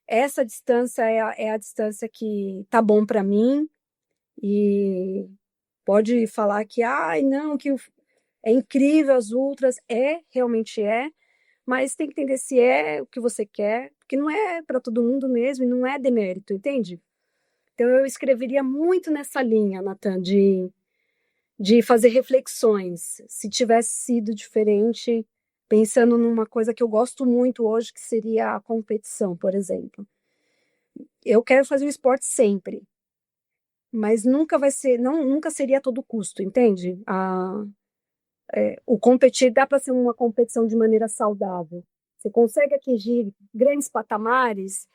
essa distância é a distância que tá bom para mim, e pode falar que, ai, não, que é incrível as ultras, realmente é, mas tem que entender se é o que você quer, porque não é para todo mundo mesmo e não é demérito, entende? Então eu escreveria muito nessa linha, Nathan, de fazer reflexões. Se tivesse sido diferente, pensando numa coisa que eu gosto muito hoje, que seria a competição, por exemplo. Eu quero fazer o esporte sempre, mas nunca vai ser, não, nunca seria a todo custo, entende? O competir dá para ser uma competição de maneira saudável. Você consegue atingir grandes patamares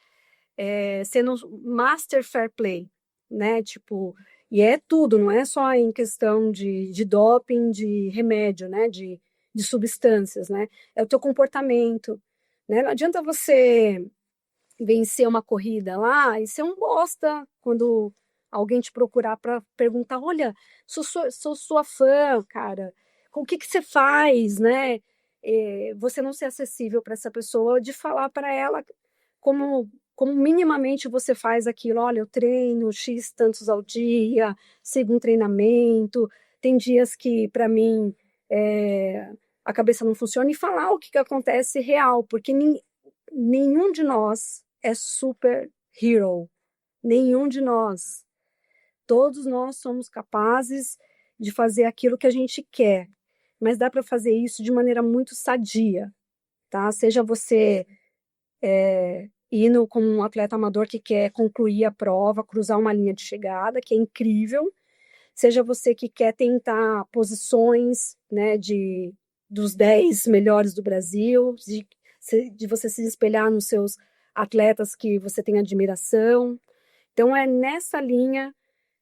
sendo master fair play, né? Tipo, e é tudo, não é só em questão de doping, de remédio, né? De substâncias, né? É o teu comportamento, né? Não adianta você vencer uma corrida lá e ser um bosta quando alguém te procurar para perguntar, olha, sou sua fã, cara, o que que você faz, né? Você não ser acessível para essa pessoa, de falar para ela como minimamente você faz aquilo. Olha, eu treino X tantos ao dia, sigo um treinamento, tem dias que para mim a cabeça não funciona, e falar o que acontece real, porque nenhum de nós é super hero, nenhum de nós. Todos nós somos capazes de fazer aquilo que a gente quer, mas dá para fazer isso de maneira muito sadia, tá? Seja você indo como um atleta amador que quer concluir a prova, cruzar uma linha de chegada, que é incrível, seja você que quer tentar posições, né, dos 10 melhores do Brasil, de você se espelhar nos seus atletas que você tem admiração. Então, é nessa linha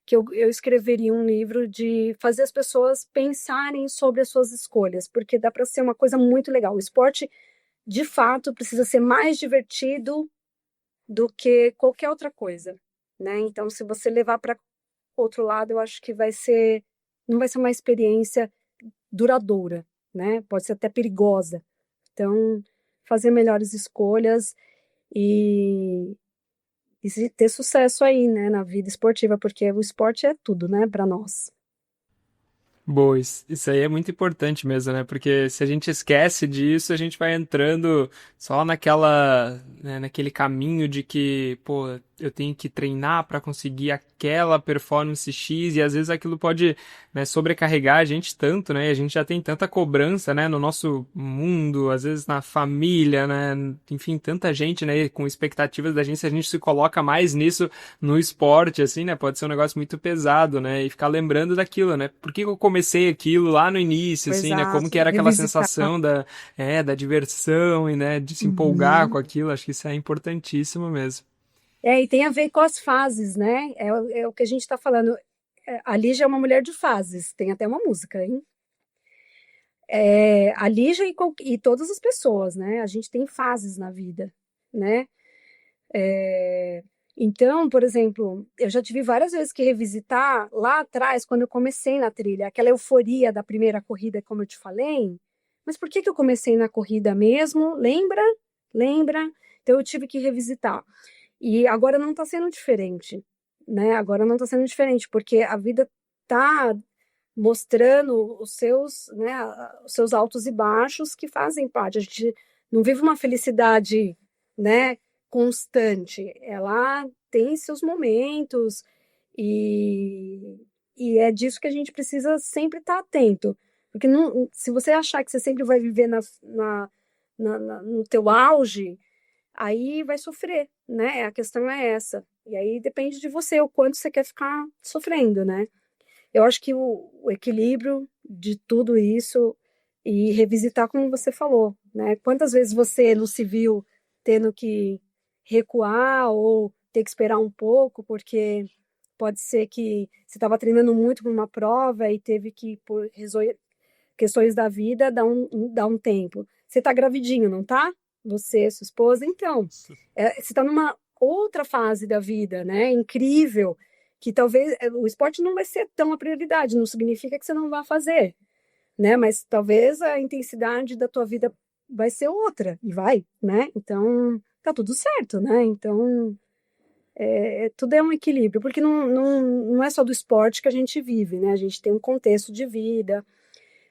que eu escreveria um livro, de fazer as pessoas pensarem sobre as suas escolhas, porque dá para ser uma coisa muito legal. O esporte, de fato, precisa ser mais divertido do que qualquer outra coisa, né? Então, se você levar para outro lado, eu acho que vai ser não vai ser uma experiência duradoura, né? Pode ser até perigosa. Então, fazer melhores escolhas e, ter sucesso aí, né, na vida esportiva, porque o esporte é tudo, né, para nós. Boa, isso aí é muito importante mesmo, né? Porque se a gente esquece disso, a gente vai entrando só né, naquele caminho de que, pô, eu tenho que treinar para conseguir aquela performance X e às vezes aquilo pode, né, sobrecarregar a gente tanto, né? E a gente já tem tanta cobrança, né, no nosso mundo, às vezes na família, né? Enfim, tanta gente, né, com expectativas da gente, se a gente se coloca mais nisso no esporte, assim, né? Pode ser um negócio muito pesado, né? E ficar lembrando daquilo, né? Por que eu comecei aquilo lá no início, assim, né? Como que Exato, era aquela revisitar. sensação da diversão e, né, de se empolgar com Uhum. aquilo. Acho que isso é importantíssimo mesmo. E tem a ver com as fases, né? É o que a gente está falando. A Lígia é uma mulher de fases, tem até uma música, hein? A Lígia e todas as pessoas, né? A gente tem fases na vida, né? É, então, por exemplo, eu já tive várias vezes que revisitar lá atrás, quando eu comecei na trilha, aquela euforia da primeira corrida, como eu te falei. Mas por que que eu comecei na corrida mesmo? Lembra? Lembra? Então eu tive que revisitar. E agora não está sendo diferente, né? Agora não está sendo diferente, porque a vida está mostrando os seus altos e baixos que fazem parte. A gente não vive uma felicidade, né, constante. Ela tem seus momentos e, e é disso que a gente precisa sempre estar atento. Porque não, se você achar que você sempre vai viver no teu auge, aí vai sofrer, né? A questão é essa. E aí depende de você, o quanto você quer ficar sofrendo, né? Eu acho que o equilíbrio de tudo isso e revisitar como você falou, né? Quantas vezes você não se viu tendo que recuar ou ter que esperar um pouco, porque pode ser que você estava treinando muito para uma prova e teve que, por questões da vida, dar um tempo. Você está gravidinho, não tá? Você, sua esposa, então, você está numa outra fase da vida, né? Incrível, que talvez o esporte não vai ser tão a prioridade, não significa que você não vá fazer, né? Mas talvez a intensidade da tua vida vai ser outra, e vai, né? Então, tá tudo certo, né? Então, tudo é um equilíbrio, porque não é só do esporte que a gente vive, né? A gente tem um contexto de vida.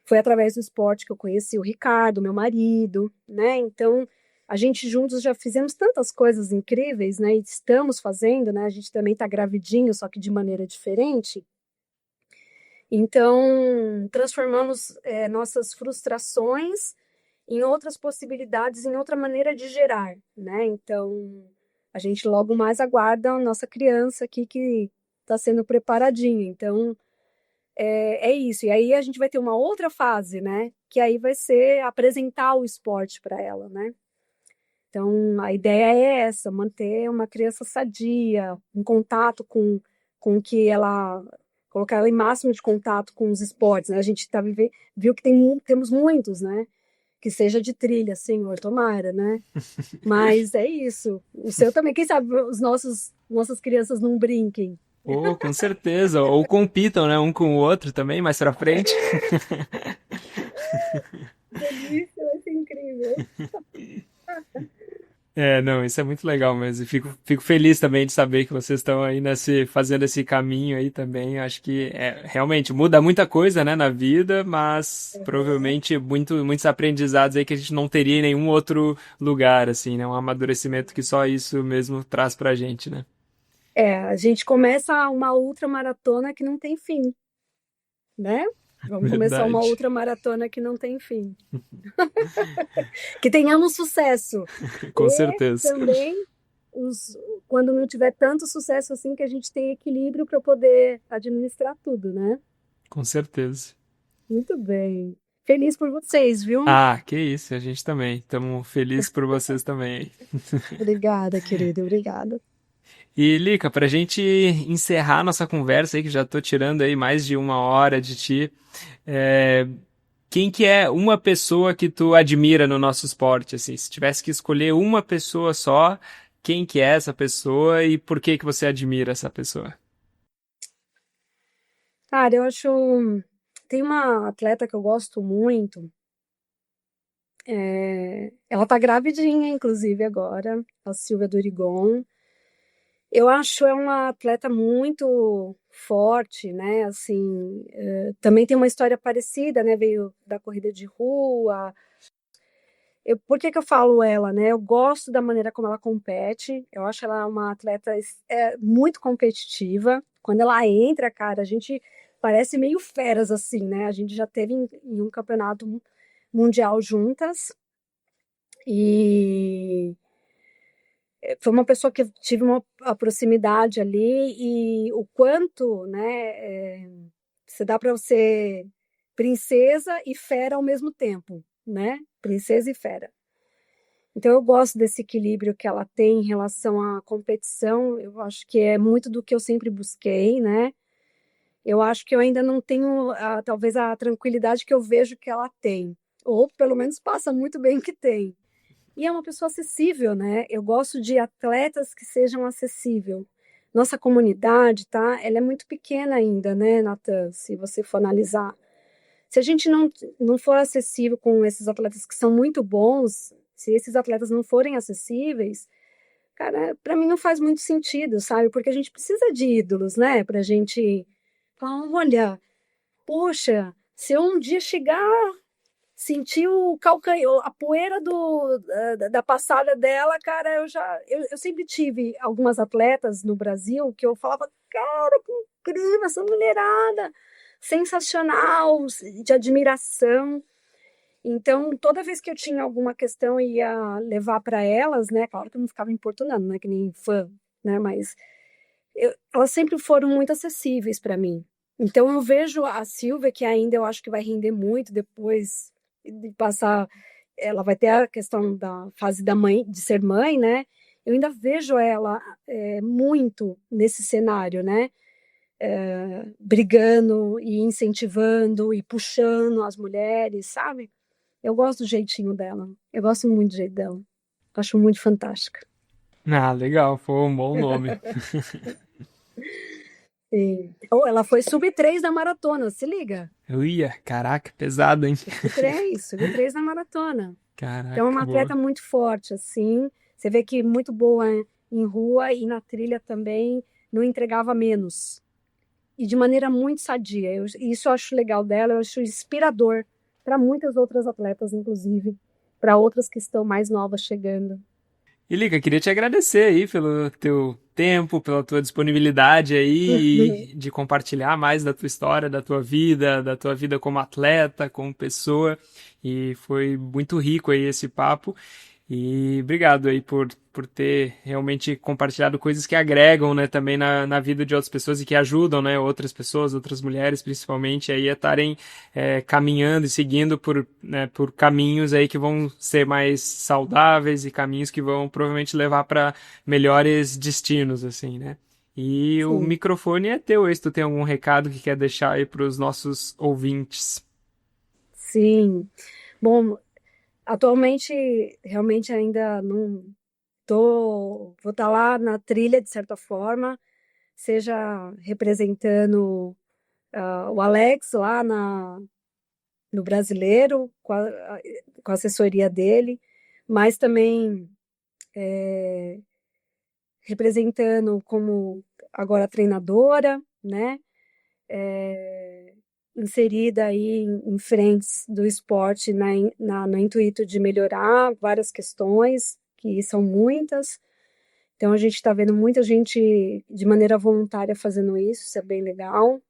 Foi através do esporte que eu conheci o Ricardo, meu marido, né? Então, a gente juntos já fizemos tantas coisas incríveis, né? E estamos fazendo, né? A gente também está gravidinho, só que de maneira diferente. Então, transformamos nossas frustrações em outras possibilidades, em outra maneira de gerar, né? Então, a gente logo mais aguarda a nossa criança aqui que está sendo preparadinha. Então, é isso. E aí a gente vai ter uma outra fase, né? Que aí vai ser apresentar o esporte para ela, né? Então, a ideia é essa, manter uma criança sadia, em contato com que ela, colocar ela em máximo de contato com os esportes, né? A gente viu que temos muitos, né? Que seja de trilha, senhor, tomara, né? Mas é isso. O seu também, quem sabe nossas crianças não brinquem. Oh, com certeza. Ou compitam, né, um com o outro também, mais pra frente. Delícia, vai ser incrível. É, não, isso é muito legal mesmo. E fico feliz também de saber que vocês estão aí fazendo esse caminho aí também. Acho que realmente muda muita coisa, né, na vida, mas provavelmente muitos aprendizados aí que a gente não teria em nenhum outro lugar, assim, né? Um amadurecimento que só isso mesmo traz pra gente, né? A gente começa uma ultramaratona que não tem fim, né? Vamos começar uma Verdade. outra maratona que não tem fim. Que tenhamos sucesso. Com E certeza. também, os, quando não tiver tanto sucesso assim, que a gente tenha equilíbrio para poder administrar tudo, né? Com certeza. Muito bem. Feliz por vocês, viu? Ah, que isso, a gente também. Estamos felizes por vocês também. Obrigada, querida, obrigada. E, Lica, pra gente encerrar nossa conversa aí, que já tô tirando aí mais de uma hora de ti, é, quem que é uma pessoa que tu admira no nosso esporte, assim? Se tivesse que escolher uma pessoa só, quem que é essa pessoa e por que que você admira essa pessoa? Cara, eu acho. Tem uma atleta que eu gosto muito. Ela tá gravidinha, inclusive, agora, a Silvia Durigon. Eu acho ela uma atleta muito forte, né? Assim, também tem uma história parecida, né? Veio da corrida de rua. Por que que eu falo ela, né? Eu gosto da maneira como ela compete. Eu acho ela uma atleta muito competitiva. Quando ela entra, cara, a gente parece meio feras, assim, né? A gente já teve em um campeonato mundial juntas. E foi uma pessoa que eu tive a proximidade ali e o quanto, né, você dá para você princesa e fera ao mesmo tempo, né? Princesa e fera. Então eu gosto desse equilíbrio que ela tem em relação à competição. Eu acho que é muito do que eu sempre busquei, né? Eu acho que eu ainda não tenho talvez a tranquilidade que eu vejo que ela tem, ou pelo menos passa muito bem que tem. E é uma pessoa acessível, né? Eu gosto de atletas que sejam acessíveis. Nossa comunidade, tá? Ela é muito pequena ainda, né, Natan? Se você for analisar. Se a gente não for acessível com esses atletas que são muito bons, se esses atletas não forem acessíveis, cara, para mim não faz muito sentido, sabe? Porque a gente precisa de ídolos, né? Pra gente falar, olha, poxa, se eu um dia chegar sentir o calcanhar, a poeira da passada dela, cara, eu sempre tive algumas atletas no Brasil que eu falava, cara, que incrível essa mulherada, sensacional, de admiração. Então, toda vez que eu tinha alguma questão, eu ia levar para elas, né? Claro que eu não ficava importunando, né? Que nem fã, né? Mas elas sempre foram muito acessíveis para mim. Então, eu vejo a Silvia, que ainda eu acho que vai render muito depois de passar. Ela vai ter a questão da fase da mãe, de ser mãe, né? Eu ainda vejo ela muito nesse cenário, né? Brigando e incentivando e puxando as mulheres, sabe? Eu gosto do jeitinho dela. Eu gosto muito do jeito dela. Acho muito fantástica. Ah, legal, foi um bom nome. Sim. Oh, ela foi sub-3 na maratona, se liga. Uia, caraca, pesado, hein? Sub-3 na maratona. Então é Caraca, uma boa. atleta muito forte, assim. Você vê que muito boa em rua e na trilha também, não entregava menos. E de maneira muito sadia. Isso eu acho legal dela, eu acho inspirador para muitas outras atletas, inclusive, para outras que estão mais novas chegando. E Lica, queria te agradecer aí pelo teu tempo, pela tua disponibilidade aí de compartilhar mais da tua história, da tua vida como atleta, como pessoa. E foi muito rico aí esse papo. E obrigado aí por ter realmente compartilhado coisas que agregam, né, também na vida de outras pessoas e que ajudam, né, outras pessoas, outras mulheres, principalmente, aí a estarem caminhando e seguindo por caminhos aí que vão ser mais saudáveis e caminhos que vão provavelmente levar para melhores destinos, assim, né? E o Sim. microfone é teu, aí se tu tem algum recado que quer deixar aí para os nossos ouvintes. Sim. Bom, atualmente realmente ainda não vou estar lá na trilha de certa forma, seja representando o Alex lá no Brasileiro com a assessoria dele, mas também representando como agora treinadora, né? Inserida aí em frentes do esporte no intuito de melhorar várias questões, que são muitas. Então, a gente está vendo muita gente de maneira voluntária fazendo isso é bem legal.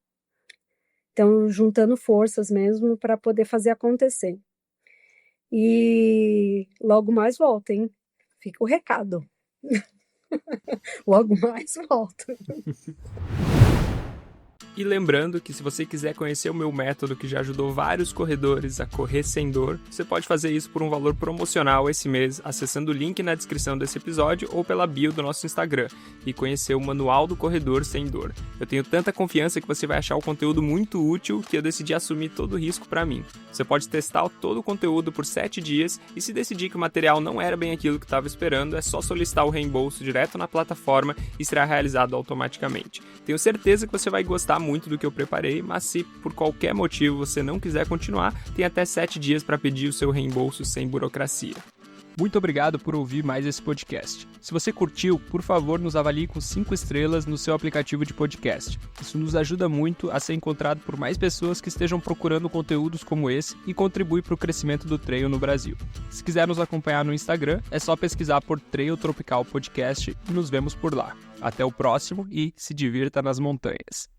Então, juntando forças mesmo para poder fazer acontecer. E logo mais volta, hein? Fica o recado. Logo mais volta. E lembrando que se você quiser conhecer o meu método que já ajudou vários corredores a correr sem dor, você pode fazer isso por um valor promocional esse mês, acessando o link na descrição desse episódio ou pela bio do nosso Instagram e conhecer o Manual do Corredor Sem Dor. Eu tenho tanta confiança que você vai achar o conteúdo muito útil que eu decidi assumir todo o risco para mim. Você pode testar todo o conteúdo por 7 dias e se decidir que o material não era bem aquilo que estava esperando, é só solicitar o reembolso direto na plataforma e será realizado automaticamente. Tenho certeza que você vai gostar muito do que eu preparei, mas se por qualquer motivo você não quiser continuar, tem até 7 dias para pedir o seu reembolso sem burocracia. Muito obrigado por ouvir mais esse podcast. Se você curtiu, por favor, nos avalie com 5 estrelas no seu aplicativo de podcast. Isso nos ajuda muito a ser encontrado por mais pessoas que estejam procurando conteúdos como esse e contribui para o crescimento do trail no Brasil. Se quiser nos acompanhar no Instagram, é só pesquisar por Trail Tropical Podcast e nos vemos por lá. Até o próximo e se divirta nas montanhas.